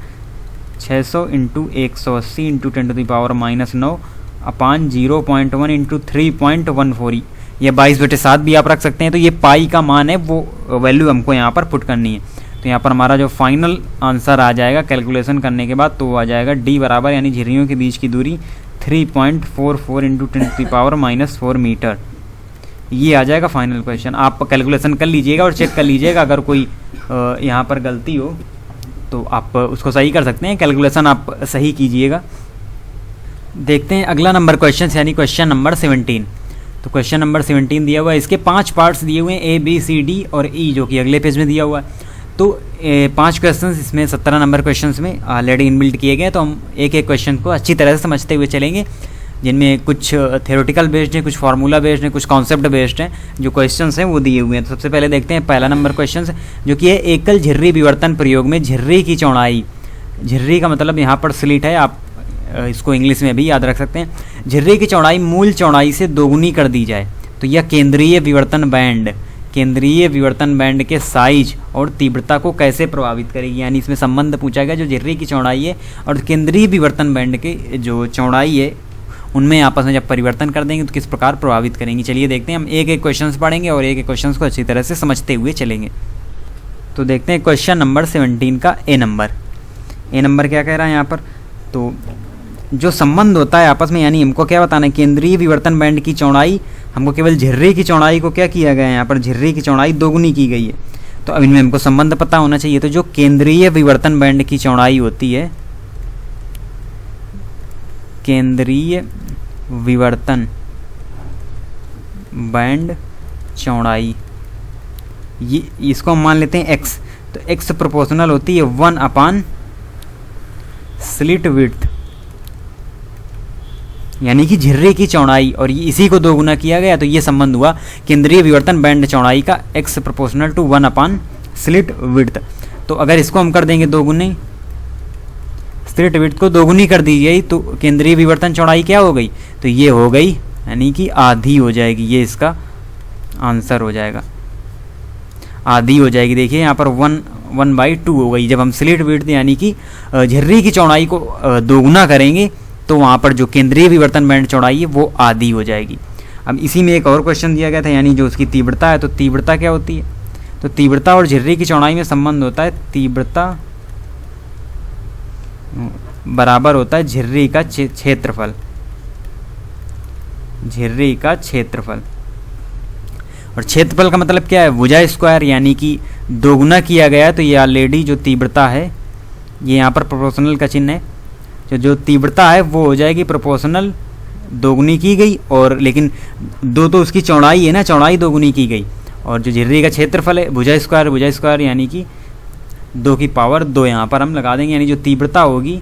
600 इंटू 180 इंटू 10⁻⁻9 अपान 0.1 इंटू 3.14, या 22/7 भी आप रख सकते हैं। तो ये पाई का मान है, वो वैल्यू हमको यहाँ पर पुट करनी है। तो यहाँ पर हमारा जो फाइनल आंसर आ जाएगा कैलकुलेशन करने के बाद, तो वो आ जाएगा डी बराबर, यानी झिर्रियों के बीच की दूरी 3.44 इंटू 10⁻⁻4 मीटर। ये आ जाएगा फाइनल क्वेश्चन। आप कैलकुलेशन कर लीजिएगा और चेक कर लीजिएगा, अगर कोई यहाँ पर गलती हो तो आप उसको सही कर सकते हैं। कैलकुलेशन आप सही कीजिएगा। देखते हैं अगला नंबर क्वेश्चन, यानी क्वेश्चन नंबर 17। तो क्वेश्चन नंबर 17 दिया हुआ है, इसके 5 पार्ट्स दिए हुए हैं, ए बी सी डी और ई, जो कि अगले पेज में दिया हुआ है। तो 5 क्वेश्चन इसमें 17 नंबर क्वेश्चन में ऑलरेडी इनबिल्ट किए गए। तो हम एक एक क्वेश्चन को अच्छी तरह से समझते हुए चलेंगे, जिनमें कुछ थ्योरेटिकल बेस्ड हैं, कुछ फार्मूला बेस्ड हैं, कुछ कॉन्सेप्ट बेस्ड हैं। जो क्वेश्चंस हैं वो दिए हुए हैं। तो सबसे पहले देखते हैं पहला नंबर क्वेश्चन, जो कि है एकल झिर्री विवर्तन प्रयोग में झिर्री की चौड़ाई, झिर्री का मतलब यहाँ पर स्लिट है, आप इसको इंग्लिश में भी याद रख सकते हैं, झिर्री की चौड़ाई मूल चौड़ाई से दोगुनी कर दी जाए तो यह केंद्रीय विवर्तन बैंड के साइज और तीव्रता को कैसे प्रभावित करेगी। यानी इसमें संबंध पूछा गया, जो झिर्री की चौड़ाई है और केंद्रीय विवर्तन बैंड के जो चौड़ाई है उनमें आपस में जब परिवर्तन कर देंगे तो किस प्रकार प्रभावित करेंगी। चलिए देखते हैं, हम एक एक क्वेश्चन पढ़ेंगे और एक एक क्वेश्चन को अच्छी तरह से समझते हुए चलेंगे। तो देखते हैं क्वेश्चन नंबर 17 का ए नंबर क्या कह रहा है यहाँ पर? तो जो संबंध होता है आपस में, यानी हमको क्या बताना है, केंद्रीय विवर्तन बैंड की चौड़ाई, हमको केवल झिर्री की चौड़ाई को क्या किया गया है, यहाँ पर झिर्री की चौड़ाई दोगुनी की गई है। तो अब इनमें हमको संबंध पता होना चाहिए। तो जो केंद्रीय विवर्तन बैंड की चौड़ाई होती है, केंद्रीय विवर्तन बैंड चौड़ाई, ये इसको हम मान लेते हैं x। तो x प्रोपोर्शनल होती है 1 अपान स्लिट विड्थ, यानी कि झिर्रे की चौड़ाई, और इसी को दोगुना किया गया। तो ये संबंध हुआ केंद्रीय विवर्तन बैंड चौड़ाई का x proportional to 1 upon slit width. तो अगर इसको हम कर देंगे दोगुनी, स्लिट विड्थ को दोगुनी कर दी गई तो केंद्रीय विवर्तन चौड़ाई क्या हो गई, तो ये हो गई यानी कि आधी हो जाएगी। ये इसका आंसर हो जाएगा, आधी हो जाएगी। देखिए यहाँ पर 1/2 हो गई। जब हम स्लिट विड्थ यानी कि झिर्री की चौड़ाई को दोगुना करेंगे तो वहाँ पर जो केंद्रीय विवर्तन बैंड चौड़ाई है वो आधी हो जाएगी। अब इसी में एक और क्वेश्चन दिया गया था, यानी जो उसकी तीव्रता है, तो तीव्रता क्या होती है, तो तीव्रता और झिर्री की चौड़ाई में संबंध होता है, तीव्रता बराबर होता है झिर्री का क्षेत्रफल, झिर्री का क्षेत्रफल। और क्षेत्रफल का मतलब क्या है, भुजा स्क्वायर, यानी कि दोगुना किया गया है। तो ये ऑलरेडी जो तीव्रता है, ये यहाँ पर प्रोपोर्शनल का चिन्ह है, जो तीव्रता है वो हो जाएगी प्रोपोर्शनल, दोगुनी की गई, और लेकिन दो तो उसकी चौड़ाई है ना, चौड़ाई दोगुनी की गई। और जो झिर्री का क्षेत्रफल है भुजा स्क्वायर यानी कि 2 की पावर 2 यहाँ पर हम लगा देंगे, यानी जो तीव्रता होगी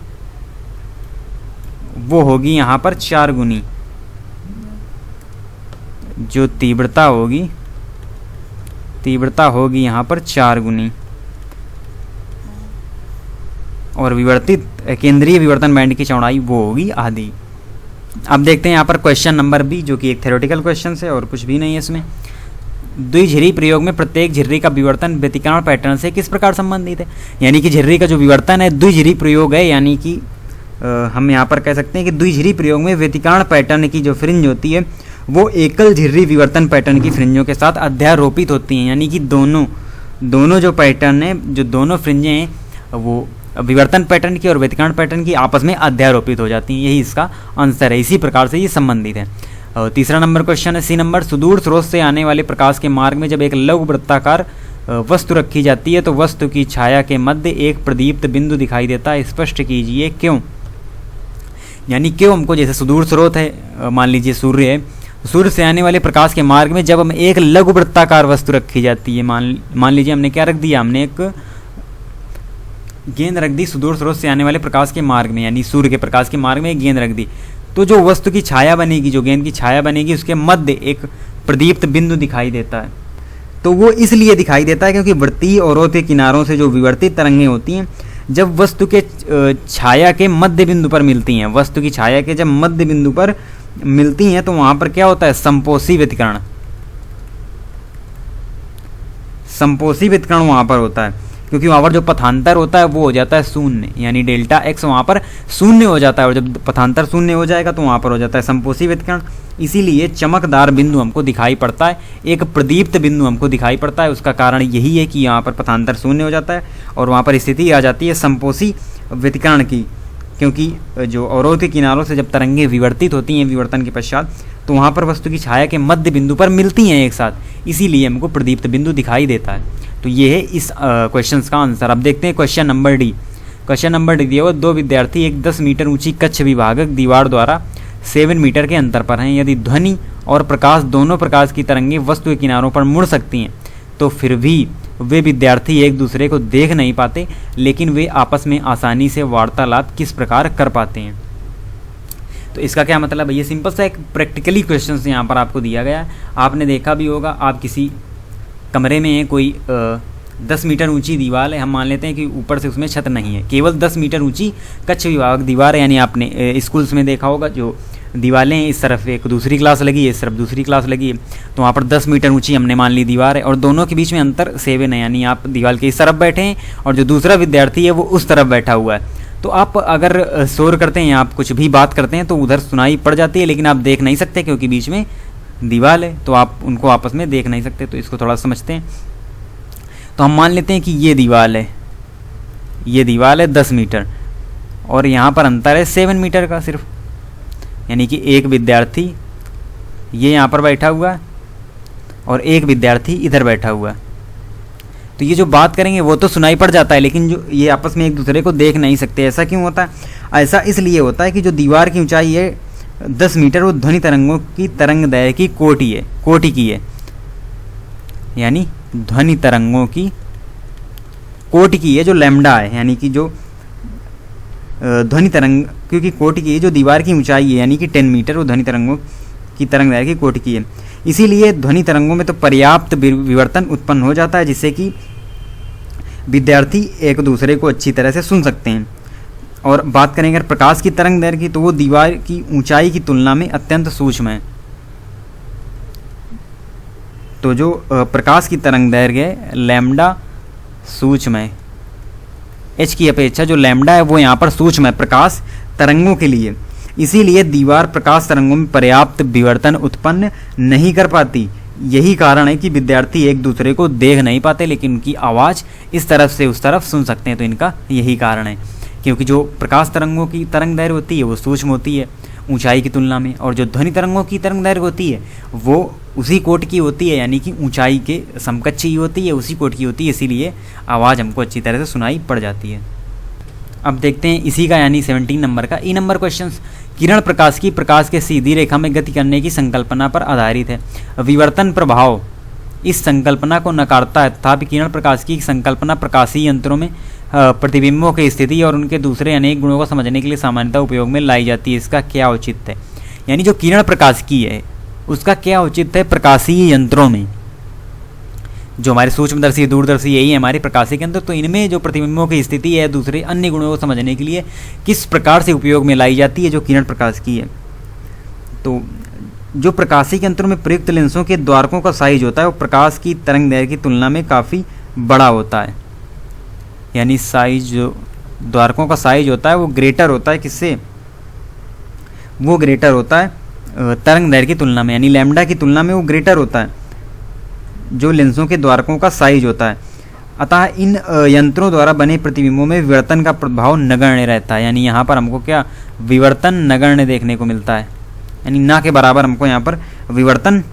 वो होगी यहाँ पर 4 गुनी, जो तीव्रता होगी यहाँ पर 4 गुनी, और विवर्तित केंद्रीय विवर्तन बैंड की चौड़ाई वो होगी आधी। अब देखते हैं यहाँ पर क्वेश्चन नंबर बी, जो कि एक थ्योरेटिकल क्वेश्चन है और कुछ भी नहीं है इसमें। द्विझिरी प्रयोग में प्रत्येक झिर्री का विवर्तन व्यतिकरण पैटर्न से किस प्रकार संबंधित है, यानी कि झिर्री का जो विवर्तन है द्विझिरी प्रयोग है, यानी कि हम यहाँ पर कह सकते हैं कि द्विझिरी प्रयोग में व्यतिकरण पैटर्न की जो फ्रिंज होती है वो एकल झिर्री विवर्तन पैटर्न की फ्रिंजों के साथ अध्यारोपित होती हैं, यानी कि दोनों जो पैटर्न है, जो दोनों फ्रिंजें हैं वो विवर्तन पैटर्न की और व्यतिकरण पैटर्न की आपस में अध्यारोपित हो जाती हैं। यही इसका आंसर है, इसी प्रकार से ये संबंधित है। और तीसरा नंबर क्वेश्चन है सी नंबर, सुदूर स्रोत से आने वाले प्रकाश के मार्ग में जब एक लघु वृत्ताकार वस्तु रखी जाती है तो वस्तु की छाया के मध्य एक प्रदीप्त बिंदु दिखाई देता है, स्पष्ट कीजिए क्यों। यानी क्यों हमको, जैसे सुदूर स्रोत है, मान लीजिए सूर्य है, सूर्य से आने वाले प्रकाश के मार्ग में जब हम एक लघु वृत्ताकार वस्तु रखी जाती है, मान लीजिए हमने क्या रख दिया, हमने एक गेंद रख दी सुदूर स्रोत से आने वाले प्रकाश के मार्ग में, यानी सूर्य के प्रकाश के मार्ग में एक गेंद रख दी, तो जो वस्तु की छाया बनेगी, जो गेंद की छाया बनेगी, उसके मध्य एक प्रदीप्त बिंदु दिखाई देता है। तो वो इसलिए दिखाई देता है क्योंकि वृत्तीय औरों के किनारों से जो विवर्तित तरंगें होती हैं जब वस्तु के छाया के मध्य बिंदु पर मिलती हैं, वस्तु की छाया के जब मध्य बिंदु पर मिलती हैं तो वहां पर क्या होता है, संपोषी व्यतिकरण, संपोषी व्यतिकरण वहां पर होता है, क्योंकि वहाँ पर जो पथांतर होता है वो हो जाता है शून्य, यानी डेल्टा एक्स वहाँ पर शून्य हो जाता है, और जब पथांतर शून्य हो जाएगा तो वहाँ पर हो जाता है संपोषी व्यतिकरण। इसीलिए चमकदार बिंदु हमको दिखाई पड़ता है, एक प्रदीप्त बिंदु हमको दिखाई पड़ता है। उसका कारण यही है कि यहाँ पर पथांतर शून्य हो जाता है और वहाँ पर स्थिति आ जाती है संपोषी व्यतिकरण की, क्योंकि जो अवरोध के किनारों से जब तरंगें विवर्तित होती हैं विवर्तन के पश्चात तो वहाँ पर वस्तु की छाया के मध्य बिंदु पर मिलती हैं एक साथ, इसीलिए हमको प्रदीप्त बिंदु दिखाई देता है। तो ये है इस क्वेश्चन का आंसर। अब देखते हैं question number D. Question number D दिया हुआ, 2 विद्यार्थी एक 10 मीटर ऊंची कक्ष विभाजक दीवार द्वारा 7 मीटर के अंतर पर हैं। यदि ध्वनि और प्रकाश दोनों प्रकाश की तरंगें वस्तु के किनारों पर मुड़ सकती हैं तो फिर भी वे विद्यार्थी एक दूसरे को देख नहीं पाते, लेकिन वे आपस में आसानी से वार्तालाप किस प्रकार कर पाते हैं। तो इसका क्या मतलब है, ये सिंपल सा एक प्रैक्टिकली क्वेश्चन यहाँ पर आपको दिया गया है। आपने देखा भी होगा, आप किसी कमरे में है, कोई 10 मीटर ऊंची दीवार है, हम मान लेते हैं कि ऊपर से उसमें छत नहीं है, केवल 10 मीटर ऊंची कक्ष विभाजक दीवार है। यानी आपने स्कूल्स में देखा होगा जो दीवारें हैं, इस तरफ एक दूसरी क्लास लगी है, इस तरफ दूसरी क्लास लगी है, तो वहाँ पर 10 मीटर ऊंची हमने मान ली दीवार है और दोनों के बीच में अंतर 7 है, यानी आप दीवार के इस तरफ बैठे हैं और जो दूसरा विद्यार्थी है वो उस तरफ बैठा हुआ है। तो आप अगर शोर करते हैं या आप कुछ भी बात करते हैं तो उधर सुनाई पड़ जाती है, लेकिन आप देख नहीं सकते क्योंकि बीच में दीवार है, तो आप उनको आपस में देख नहीं सकते। तो इसको थोड़ा समझते हैं। तो हम मान लेते हैं कि ये दीवार है, ये दीवार है 10 मीटर और यहाँ पर अंतर है 7 मीटर का सिर्फ, यानी कि एक विद्यार्थी ये यहाँ पर बैठा हुआ है और एक विद्यार्थी इधर बैठा हुआ है। तो ये जो बात करेंगे वो तो सुनाई पड़ जाता है, लेकिन जो ये आपस में एक दूसरे को देख नहीं सकते। ऐसा क्यों होता है? ऐसा इसलिए होता है कि जो दीवार की ऊंचाई है 10 मीटर वो ध्वनि तरंगों की तरंग दैर्घ्य की कोटि की है, यानी ध्वनि तरंगों की कोटि की है जो लैम्डा है, यानी कि जो ध्वनि तरंग क्योंकि कोटि की है, जो दीवार की ऊंचाई है यानी कि 10 मीटर वो ध्वनि तरंगों की तरंग दैर्घ्य की कोटि की है। इसीलिए ध्वनि तरंगों में तो पर्याप्त विवर्तन उत्पन्न हो जाता है, जिससे कि विद्यार्थी एक दूसरे को अच्छी तरह से सुन सकते हैं। और बात करें अगर प्रकाश की तरंग दैर्घ्य की, तो वो दीवार की ऊंचाई की तुलना में अत्यंत सूक्ष्म है। तो जो प्रकाश की तरंग दैर्घ्य है लैम्डा सूक्ष्म है, एच की अपेक्षा जो लैम्डा है वो यहाँ पर सूक्ष्म है प्रकाश तरंगों के लिए। इसीलिए दीवार प्रकाश तरंगों में पर्याप्त विवर्तन उत्पन्न नहीं कर पाती। यही कारण है कि विद्यार्थी एक दूसरे को देख नहीं पाते, लेकिन उनकी आवाज़ इस तरफ से उस तरफ सुन सकते हैं। तो इनका यही कारण है, क्योंकि जो प्रकाश तरंगों की तरंग दैर्घ्य होती है वो सूक्ष्म होती है ऊंचाई की तुलना में, और जो ध्वनि तरंगों की तरंग दैर्घ्य होती है वो उसी कोट की होती है, यानी कि ऊंचाई के समकक्ष ही होती है, उसी कोट की होती है। इसीलिए आवाज़ हमको अच्छी तरह से सुनाई पड़ जाती है। अब देखते हैं इसी का यानी 17 नंबर का ई नंबर क्वेश्चन। किरण प्रकाश की प्रकाश के सीधी रेखा में गति करने की संकल्पना पर आधारित है। विवर्तन प्रभाव इस संकल्पना को नकारता है, तथापि किरण प्रकाश की संकल्पना प्रकाशीय यंत्रों में प्रतिबिंबों की स्थिति और उनके दूसरे अनेक गुणों को समझने के लिए सामान्यतः उपयोग में लाई जाती है। इसका क्या औचित्य है? यानी जो किरण प्रकाश की है उसका क्या औचित्य है प्रकाशीय यंत्रों में? जो हमारे सूक्ष्मदर्शी दूरदर्शी यही है हमारे प्रकाशिक यंत्र, तो इनमें जो प्रतिबिंबों की स्थिति है दूसरे अन्य गुणों को समझने के लिए किस प्रकार से उपयोग में लाई जाती है जो किरण प्रकाश की है। तो जो प्रकाशिक यंत्रों में प्रयुक्त लेंसों के द्वारकों का साइज होता है वो प्रकाश की तरंग दैर्घ्य की तुलना में काफ़ी बड़ा होता है। यानी साइज जो द्वारकों का साइज होता है वो ग्रेटर होता है, किससे? वो ग्रेटर होता है तरंग दैर्घ्य की तुलना में, यानी लैम्डा की तुलना में वो ग्रेटर होता है जो लेंसों के द्वारकों का साइज होता है। अतः इन यंत्रों द्वारा बने प्रतिबिंबों में विवर्तन का प्रभाव नगण्य रहता है। यानी यहाँ पर हमको क्या विवर्तन नगण्य देखने को मिलता है, यानी ना के बराबर हमको यहाँ पर विवर्तन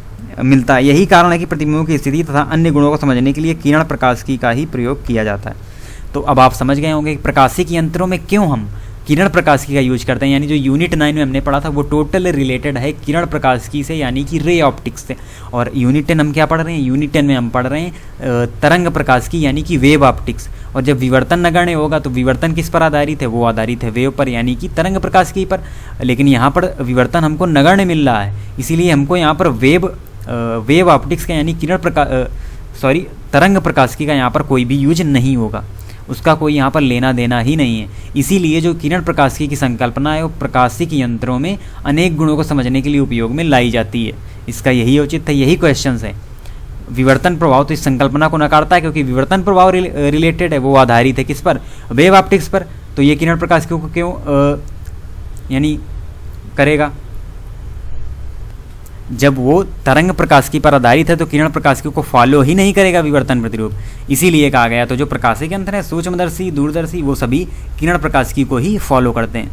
मिलता है। यही कारण है कि प्रतिबिंबों की स्थिति तथा अन्य गुणों को समझने के लिए किरण प्रकाश की का ही प्रयोग किया जाता है। तो अब आप समझ गए होंगे कि प्रकाशिक यंत्रों में क्यों हम किरण प्रकाशिकी का यूज करते हैं। यानी जो यूनिट 9 में हमने पढ़ा था वो टोटल रिलेटेड है किरण प्रकाशिकी से, यानी कि रे ऑप्टिक्स से। और यूनिट 10 हम क्या पढ़ रहे हैं? यूनिट 10 में हम पढ़ रहे हैं तरंग प्रकाशिकी यानी कि वेव ऑप्टिक्स। और जब विवर्तन नगण्य होगा तो विवर्तन किस पर आधारित है? वो आधारित है वेव पर, यानी कि तरंग प्रकाशिकी पर। लेकिन यहाँ पर विवर्तन हमको नगण्य मिल रहा है, इसीलिए हमको यहाँ पर वेव ऑप्टिक्स का यानी तरंग प्रकाशिकी का यहाँ पर कोई भी यूज नहीं होगा, उसका कोई यहाँ पर लेना देना ही नहीं है। इसीलिए जो किरण प्रकाशिकी की संकल्पना है वो प्रकाशिक यंत्रों में अनेक गुणों को समझने के लिए उपयोग में लाई जाती है। इसका यही औचित्य है, यही क्वेश्चन है। विवर्तन प्रभाव तो इस संकल्पना को नकारता है, क्योंकि विवर्तन प्रभाव रिलेटेड है, वो आधारित है किस पर? वेव ऑप्टिक्स पर। तो ये किरण प्रकाशिकी को क्यों यानी करेगा? जब वो तरंग प्रकाशिकी पर आधारित है तो किरण प्रकाशिकी को फॉलो ही नहीं करेगा विवर्तन प्रतिरूप। इसीलिए कहा गया। तो जो प्रकाशिक यंत्र है सूक्ष्मदर्शी दूरदर्शी वो सभी किरण प्रकाशिकी को ही फॉलो करते हैं।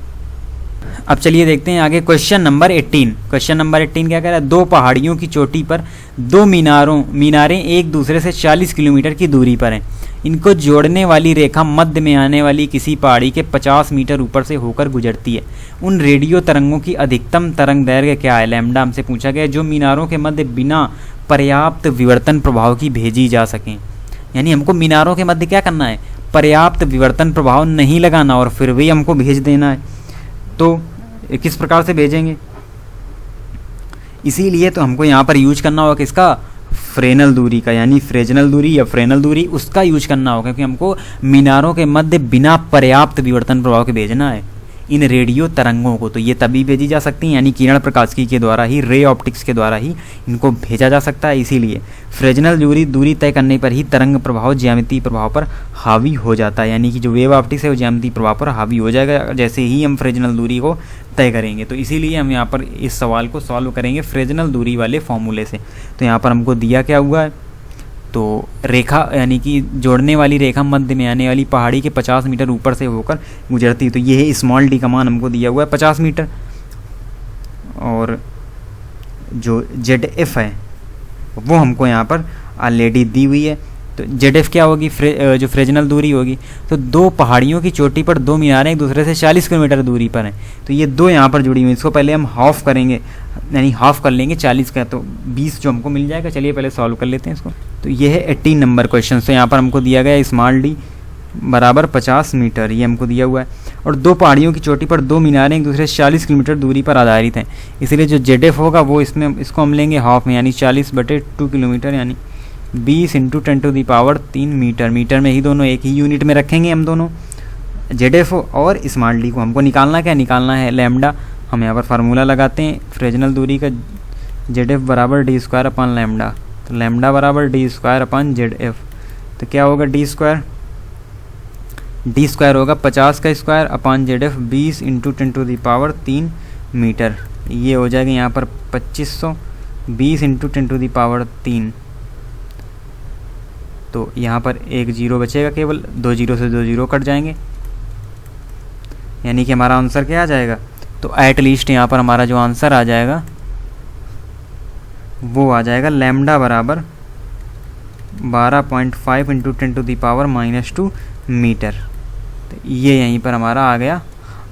अब चलिए देखते हैं आगे क्वेश्चन नंबर 18। क्वेश्चन नंबर 18 क्या कह रहा है? दो पहाड़ियों की चोटी पर दो मीनारें एक दूसरे से 40 किलोमीटर की दूरी पर हैं। इनको जोड़ने वाली रेखा मध्य में आने वाली किसी पहाड़ी के 50 मीटर ऊपर से होकर गुजरती है। उन रेडियो तरंगों की अधिकतम तरंग दैर्घ्य क्या है? लैम्डा हमसे पूछा गया, जो मीनारों के मध्य बिना पर्याप्त विवर्तन प्रभाव की भेजी जा सकें। यानी हमको मीनारों के मध्य क्या करना है? पर्याप्त विवर्तन प्रभाव नहीं लगाना और फिर भी हमको भेज देना है। तो किस प्रकार से भेजेंगे? इसीलिए तो हमको यहाँ पर यूज करना होगा किसका? फ्रेनल दूरी का, यानी फ्रेजनल दूरी या फ्रेनल दूरी, उसका यूज करना होगा, क्योंकि हमको मीनारों के मध्य बिना पर्याप्त विवर्तन प्रभाव के भेजना है इन रेडियो तरंगों को। तो ये तभी भेजी जा सकती हैं, यानी किरण प्रकाशिकी के द्वारा ही, रे ऑप्टिक्स के द्वारा ही इनको भेजा जा सकता है। इसीलिए फ्रेजनल दूरी तय करने पर ही तरंग प्रभाव ज्यामितीय प्रभाव पर हावी हो जाता है। यानी कि जो वेव ऑप्टिक्स है वो ज्यामितीय प्रभाव पर हावी हो जाएगा जैसे ही हम फ्रेजनल दूरी को तय करेंगे। तो इसीलिए हम यहाँ पर इस सवाल को सॉल्व करेंगे फ्रेजनल दूरी वाले फॉर्मूले से। तो यहाँ पर हमको दिया क्या हुआ है? तो रेखा यानी कि जोड़ने वाली रेखा मध्य में आने वाली पहाड़ी के 50 मीटर ऊपर से होकर गुजरती। तो ये है स्मॉल डी का मान हमको दिया हुआ है 50 मीटर, और जो ZF है वो हमको यहाँ पर ऑलरेडी दी हुई है। तो ZF क्या होगी? जो फ्रेजनल दूरी होगी। तो दो पहाड़ियों की चोटी पर दो मीनारें एक दूसरे से 40 किलोमीटर दूरी पर हैं। तो ये दो यहाँ पर जुड़ी हुई, इसको पहले हम हाफ करेंगे, यानी हाफ कर लेंगे 40 का, तो 20 जो हमको मिल जाएगा। चलिए पहले सॉल्व कर लेते हैं इसको। तो ये है 18 नंबर क्वेश्चन। तो यहाँ पर हमको दिया गया स्मॉल डी बराबर 50 मीटर, ये हमको दिया हुआ है। और दो पहाड़ियों की चोटी पर दो मीनारें एक दूसरे से 40 किलोमीटर दूरी पर आधारित हैं। इसलिए जो ZF होगा वो इसको हम लेंगे हाफ में, यानी 40/2 किलोमीटर, यानी 20 इंटू 10⁻³ मीटर। मीटर में ही दोनों एक ही यूनिट में रखेंगे हम दोनों, ZF और स्मॉल d को। हमको निकालना क्या, निकालना है लैम्डा। हम यहाँ पर फार्मूला लगाते हैं फ्रेजनल दूरी का, ZF बराबर d² अपन लैम्डा। तो लैम्डा बराबर d² अपन ZF। तो क्या होगा d² होगा 50 का square upon ZF 20 into 10⁻³ metre. ये हो जाएगा यहाँ पर 2500, 20 इंटू 10⁻³। तो यहाँ पर एक जीरो बचेगा, केवल 2 जीरो से 2 जीरो कट जाएंगे, यानी कि हमारा आंसर क्या आ जाएगा। तो एट लीस्ट यहाँ पर हमारा जो आंसर आ जाएगा वो आ जाएगा लैम्डा बराबर 12.5 इंटू 10⁻⁻² मीटर। तो ये यहीं पर हमारा आ गया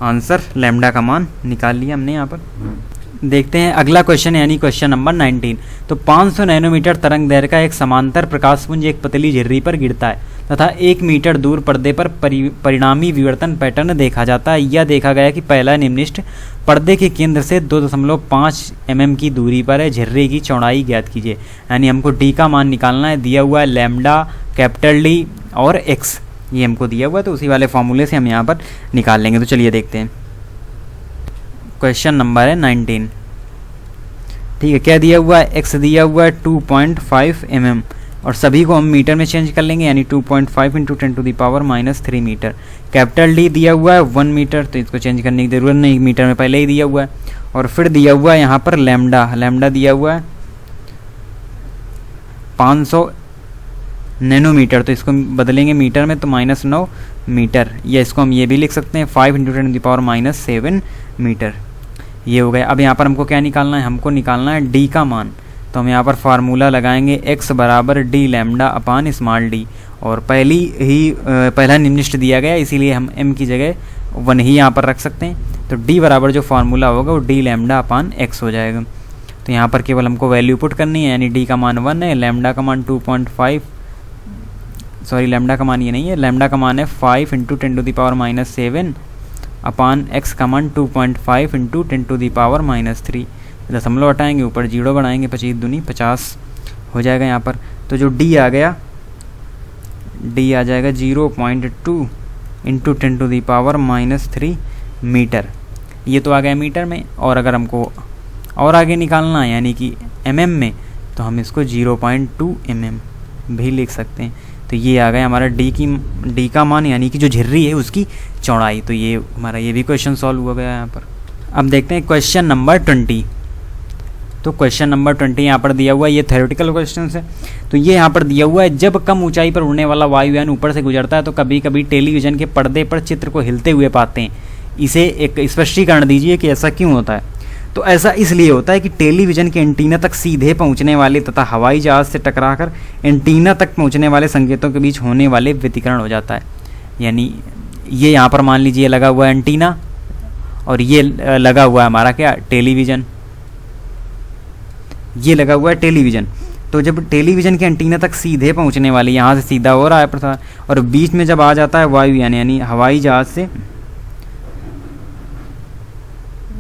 आंसर, लैम्डा का मान निकाल लिया हमने यहाँ पर। देखते हैं अगला क्वेश्चन, यानी क्वेश्चन नंबर 19। तो 500 नैनोमीटर तरंग दैर्घ्य का एक समांतर प्रकाशपुंज एक पतली झिर्री पर गिरता है तथा 1 मीटर दूर पर्दे पर परिणामी विवर्तन पैटर्न देखा जाता है। यह देखा गया कि पहला निम्नलिखित पर्दे के केंद्र से 2.5 mm की दूरी पर है। झिर्री की चौड़ाई ज्ञात कीजिए। यानी हमको डी का मान निकालना है। दिया हुआ है लैम्डा, कैपिटल डी और एक्स, ये हमको दिया हुआ है, तो उसी वाले फॉर्मूले से हम यहाँ पर निकाल लेंगे। तो चलिए देखते हैं। क्वेश्चन नंबर है 19। ठीक है, क्या दिया हुआ है, एक्स दिया हुआ है 2.5 mm और सभी को हम मीटर में चेंज कर लेंगे, यानी 2.5 इंटू 10⁻³ मीटर। कैपिटल डी दिया हुआ है 1 मीटर, तो इसको चेंज करने की ज़रूरत नहीं, मीटर में पहले ही दिया हुआ है। और फिर दिया हुआ है यहाँ पर लैम्डा, लैम्डा दिया हुआ है 500 नैनोमीटर, तो इसको बदलेंगे मीटर में तो -9 मीटर, या इसको हम ये भी लिख सकते हैं 5 इंटू 10⁻⁻7 मीटर। ये हो गया। अब यहाँ पर हमको क्या निकालना है, हमको निकालना है डी का मान। तो हम यहाँ पर फार्मूला लगाएंगे x बराबर डी लैम्डा अपान स्मॉल डी, और पहला निम्नलिखित दिया गया, इसीलिए हम m की जगह 1 ही यहाँ पर रख सकते हैं। तो d बराबर जो फार्मूला होगा वो डी लैम्डा अपान x हो जाएगा। तो यहाँ पर केवल हमको वैल्यू पुट करनी है, यानी d का मान 1 है, लैम्डा का मान 2.5, सॉरी लैम्डा का मान ये नहीं है, लैम्डा का मान है 5 इंटू 10⁻⁻7 अपान x का मान 2.5 इंटू 10⁻⁻3। दशमलव हटाएंगे, ऊपर जीरो बढ़ाएंगे, 25 दूनी 50 हो जाएगा यहाँ पर। तो जो d आ गया, d आ जाएगा 0.2 इंटू 10⁻³ मीटर। ये तो आ गया मीटर में, और अगर हमको और आगे निकालना है यानी कि mm में, तो हम इसको 0.2 mm भी लिख सकते हैं। तो ये आ गया हमारा डी का मान, यानी कि जो झिर्री है उसकी चौड़ाई। तो ये हमारा ये भी क्वेश्चन सॉल्व हो गया यहाँ पर। अब देखते हैं क्वेश्चन नंबर 20। तो क्वेश्चन नंबर 20 यहाँ पर दिया हुआ है, ये थ्योरेटिकल क्वेश्चन है। तो ये यहाँ पर दिया हुआ है, जब कम ऊंचाई पर उड़ने वाला वायुयान ऊपर से गुजरता है तो कभी कभी टेलीविजन के पर्दे पर चित्र को हिलते हुए पाते हैं। इसे एक स्पष्टीकरण दीजिए कि ऐसा क्यों होता है। तो ऐसा इसलिए होता है कि टेलीविजन के एंटीना तक सीधे पहुंचने वाले तथा हवाई जहाज़ से टकराकर एंटीना तक पहुंचने वाले संकेतों के बीच होने वाले व्यतिकरण हो जाता है। यानी ये यहाँ पर मान लीजिए लगा हुआ है एंटीना, और ये लगा हुआ है हमारा क्या, टेलीविज़न। ये लगा हुआ है टेलीविज़न। तो जब टेलीविज़न के एंटीना तक सीधे पहुंचने वाले, यहाँ से सीधा हो रहा है प्रसार, और बीच में जब आ जाता है वायुयान यानी हवाई जहाज़ से,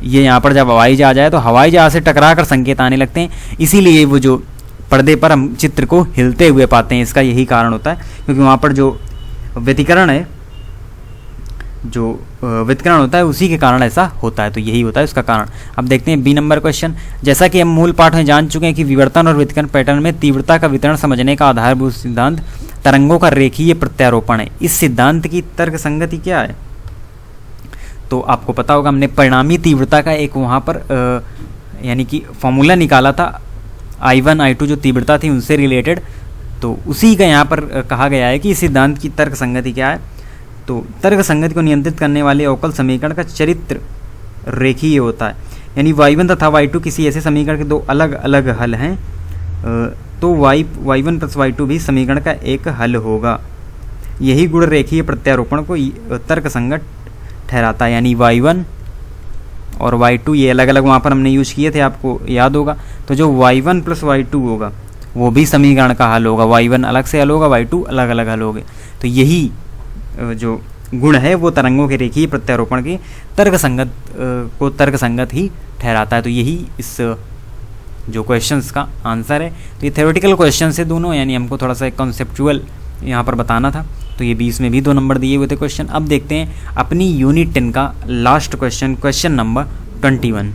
ये यहाँ पर जब हवाई जहाज आए तो हवाई जहाज से टकरा कर संकेत आने लगते हैं। इसीलिए वो जो पर्दे पर हम चित्र को हिलते हुए पाते हैं, इसका यही कारण होता है, क्योंकि वहाँ पर जो व्यतिकरण है, जो व्यतिकरण होता है उसी के कारण ऐसा होता है। तो यही होता है उसका कारण। अब देखते हैं बी नंबर क्वेश्चन। जैसा कि हम मूल पाठ में जान चुके हैं कि विवर्तन और व्यतिकरण पैटर्न में तीव्रता का वितरण समझने का आधारभूत सिद्धांत तरंगों का रेखीय प्रत्यारोपण है। इस सिद्धांत की तर्क संगति क्या है? तो आपको पता होगा, हमने परिणामी तीव्रता का एक वहाँ पर यानी कि फॉर्मूला निकाला था, I1 I2 जो तीव्रता थी उनसे रिलेटेड। तो उसी का यहाँ पर कहा गया है कि इस सिद्धांत की तर्क संगति क्या है। तो तर्क संगति को नियंत्रित करने वाले अवकल समीकरण का चरित्र रेखीय होता है, यानी y1 तथा y2 किसी ऐसे समीकरण के दो अलग अलग हल हैं, तो y1 प्लस y2 भी समीकरण का एक हल होगा। यही गुण रेखीय प्रत्यारोपण को तर्क संगत ठहराता है, यानी y1 और y2 ये अलग अलग वहाँ पर हमने यूज किए थे, आपको याद होगा। तो जो y1 प्लस y2 होगा वो भी समीकरण का हल होगा, y1 अलग से हल होगा, y2 अलग अलग हल होंगे। तो यही जो गुण है वो तरंगों के रेखीय प्रत्यारोपण के तर्क संगत ही ठहराता है। तो यही इस जो क्वेश्चंस का आंसर है। तो ये थ्योरेटिकल क्वेश्चन है दोनों, यानी हमको थोड़ा सा कॉन्सेप्चुअल यहाँ पर बताना था। तो ये 20 में भी 2 नंबर दिए हुए थे क्वेश्चन। अब देखते हैं अपनी यूनिट 10 का लास्ट क्वेश्चन, क्वेश्चन नंबर 21।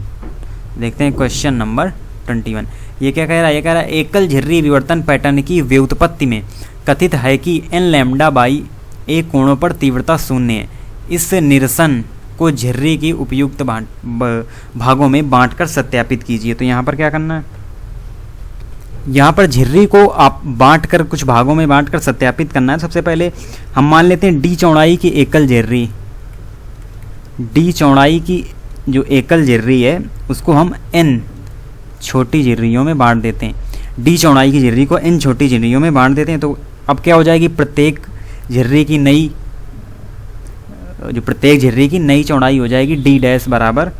देखते हैं क्वेश्चन नंबर 21। ये क्या कह रहा है? ये कह रहा है एकल झिर्री विवर्तन पैटर्न की व्युत्पत्ति में कथित है कि n लैम्डा बाई ए कोणों पर तीव्रता शून्य है। इस निरसन को झिर्री की उपयुक्त भागों में बांटकर सत्यापित कीजिए। तो यहाँ पर क्या करना है? यहाँ पर झिर्री को आप बांटकर कुछ भागों में बांटकर सत्यापित करना है। सबसे पहले हम मान लेते हैं डी चौड़ाई की एकल झिर्री, डी चौड़ाई की जो एकल झिर्री है उसको हम n छोटी झिर्रियों में बांट देते हैं। डी चौड़ाई की झिर्री को n छोटी झिर्रियों में बांट देते हैं। तो अब क्या हो जाएगी? प्रत्येक झिर्री की नई चौड़ाई हो जाएगी डी डैश बराबर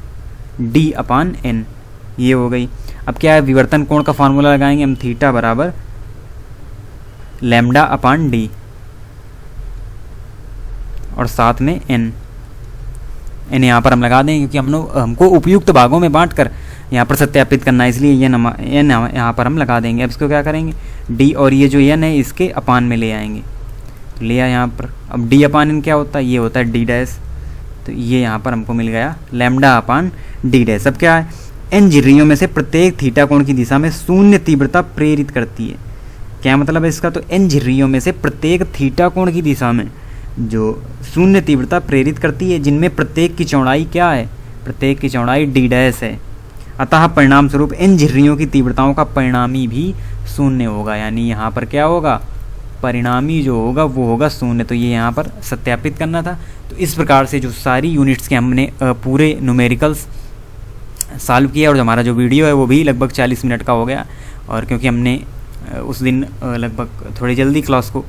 डी अपान n। ये हो गई। अब क्या है? विवर्तन कोण का फार्मूला लगाएंगे हम, थीटा बराबर लैम्डा अपान डी और साथ में n यहाँ पर हम लगा देंगे क्योंकि हमको उपयुक्त भागों में बांटकर यहाँ पर सत्यापित करना है, इसलिए ये n यहाँ पर हम लगा देंगे। अब इसको क्या करेंगे? d और ये जो n है इसके अपान में ले आएंगे। तो लिया यहाँ पर। अब d अपान n क्या होता है? ये होता है d डैश। तो ये यहाँ पर हमको मिल गया लैम्डा अपान d डैश। अब क्या है? n झिर्रियों में से प्रत्येक थीटा कोण की दिशा में शून्य तीव्रता प्रेरित करती है। क्या मतलब है इसका? तो n झिर्रियों में से प्रत्येक थीटा कोण की दिशा में जो शून्य तीव्रता प्रेरित करती है, जिनमें प्रत्येक की चौड़ाई क्या है? प्रत्येक की चौड़ाई d डैश है। अतः परिणाम स्वरूप इन झिर्रियों की तीव्रताओं का परिणामी भी शून्य होगा। यानी यहाँ पर क्या होगा? परिणामी जो होगा वो होगा शून्य। तो ये यहाँ पर सत्यापित करना था। तो इस प्रकार से जो सारी यूनिट्स के हमने पूरे न्यूमेरिकल्स सॉल्व किया, और जो हमारा जो वीडियो है वो भी लगभग 40 मिनट का हो गया। और क्योंकि हमने उस दिन लगभग थोड़ी जल्दी क्लास को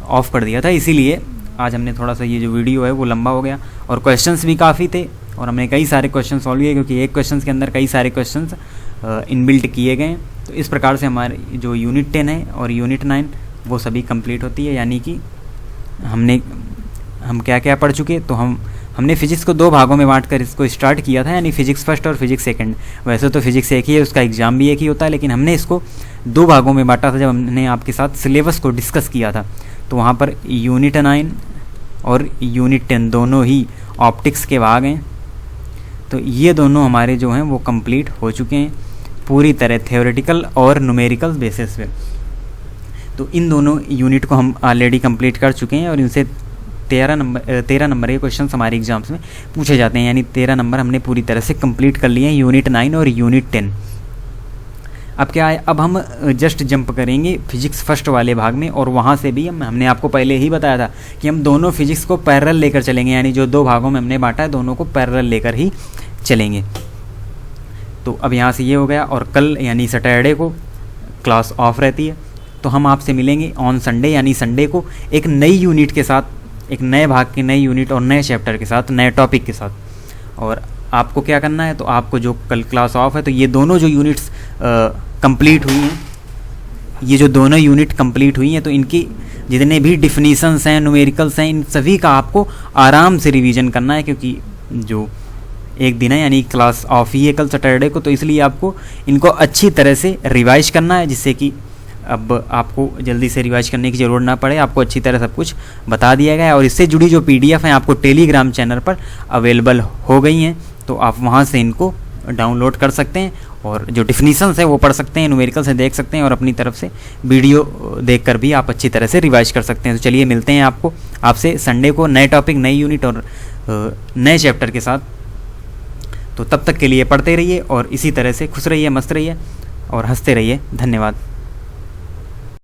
ऑफ कर दिया था, इसीलिए आज हमने थोड़ा सा ये जो वीडियो है वो लंबा हो गया। और क्वेश्चंस भी काफ़ी थे और हमने कई सारे क्वेश्चन सॉल्व किए, क्योंकि एक क्वेश्चन के अंदर कई सारे क्वेश्चंस इनबिल्ट किए गए। तो इस प्रकार से हमारी जो यूनिट 10 है और यूनिट 9 वो सभी कंप्लीट होती है। यानी कि हम क्या क्या पढ़ चुके? तो हमने फिजिक्स को 2 भागों में बांट कर इसको स्टार्ट किया था, यानी फिजिक्स फर्स्ट और फिजिक्स सेकंड। वैसे तो फिजिक्स एक ही है, उसका एग्ज़ाम भी एक ही होता है, लेकिन हमने इसको 2 भागों में बांटा था जब हमने आपके साथ सिलेबस को डिस्कस किया था। तो वहाँ पर यूनिट 9 और यूनिट 10 दोनों ही ऑप्टिक्स के भाग हैं। तो ये दोनों हमारे जो हैं वो कंप्लीट हो चुके हैं पूरी तरह थ्योरेटिकल और न्यूमेरिकल बेसिस पे। तो इन दोनों यूनिट को हम ऑलरेडी कंप्लीट कर चुके हैं और इनसे 13 नंबर के क्वेश्चन हमारे एग्जाम्स में पूछे जाते हैं। यानी 13 नंबर हमने पूरी तरह से कंप्लीट कर लिए हैं यूनिट 9 और यूनिट 10। अब क्या है? अब हम जस्ट जंप करेंगे फिजिक्स फर्स्ट वाले भाग में, और वहाँ से भी हमने आपको पहले ही बताया था कि हम दोनों फिजिक्स को पैरेलल लेकर चलेंगे। यानी जो 2 भागों में हमने बांटा है दोनों को पैरेलल लेकर ही चलेंगे। तो अब यहाँ से ये हो गया। और कल यानी सैटरडे को क्लास ऑफ रहती है, तो हम आपसे मिलेंगे ऑन संडे, यानी संडे को एक नई यूनिट के साथ, एक नए भाग की नई यूनिट और नए चैप्टर के साथ, नए टॉपिक के साथ। और आपको क्या करना है? तो आपको जो कल क्लास ऑफ है, तो ये दोनों जो यूनिट्स कंप्लीट हुई हैं, ये जो दोनों यूनिट कंप्लीट हुई हैं, तो इनकी जितने भी डिफिनीशंस हैं, न्यूमेरिकल्स हैं, इन सभी का आपको आराम से रिवीजन करना है। क्योंकि जो एक दिन है यानी क्लास ऑफ ही है कल सैटरडे को, तो इसलिए आपको इनको अच्छी तरह से रिवाइज करना है, जिससे कि अब आपको जल्दी से रिवाइज करने की ज़रूरत ना पड़े। आपको अच्छी तरह सब कुछ बता दिया गया है। और इससे जुड़ी जो PDF हैं आपको टेलीग्राम चैनल पर अवेलेबल हो गई हैं, तो आप वहाँ से इनको डाउनलोड कर सकते हैं और जो डिफिनीशंस है वो पढ़ सकते हैं, न्यूमेरिकल से देख सकते हैं, और अपनी तरफ से वीडियो देखकर भी आप अच्छी तरह से रिवाइज कर सकते हैं। तो चलिए मिलते हैं आपसे संडे को नए टॉपिक, नई यूनिट और नए चैप्टर के साथ। तो तब तक के लिए पढ़ते रहिए और इसी तरह से खुश रहिए, मस्त रहिए और हंसते रहिए। धन्यवाद।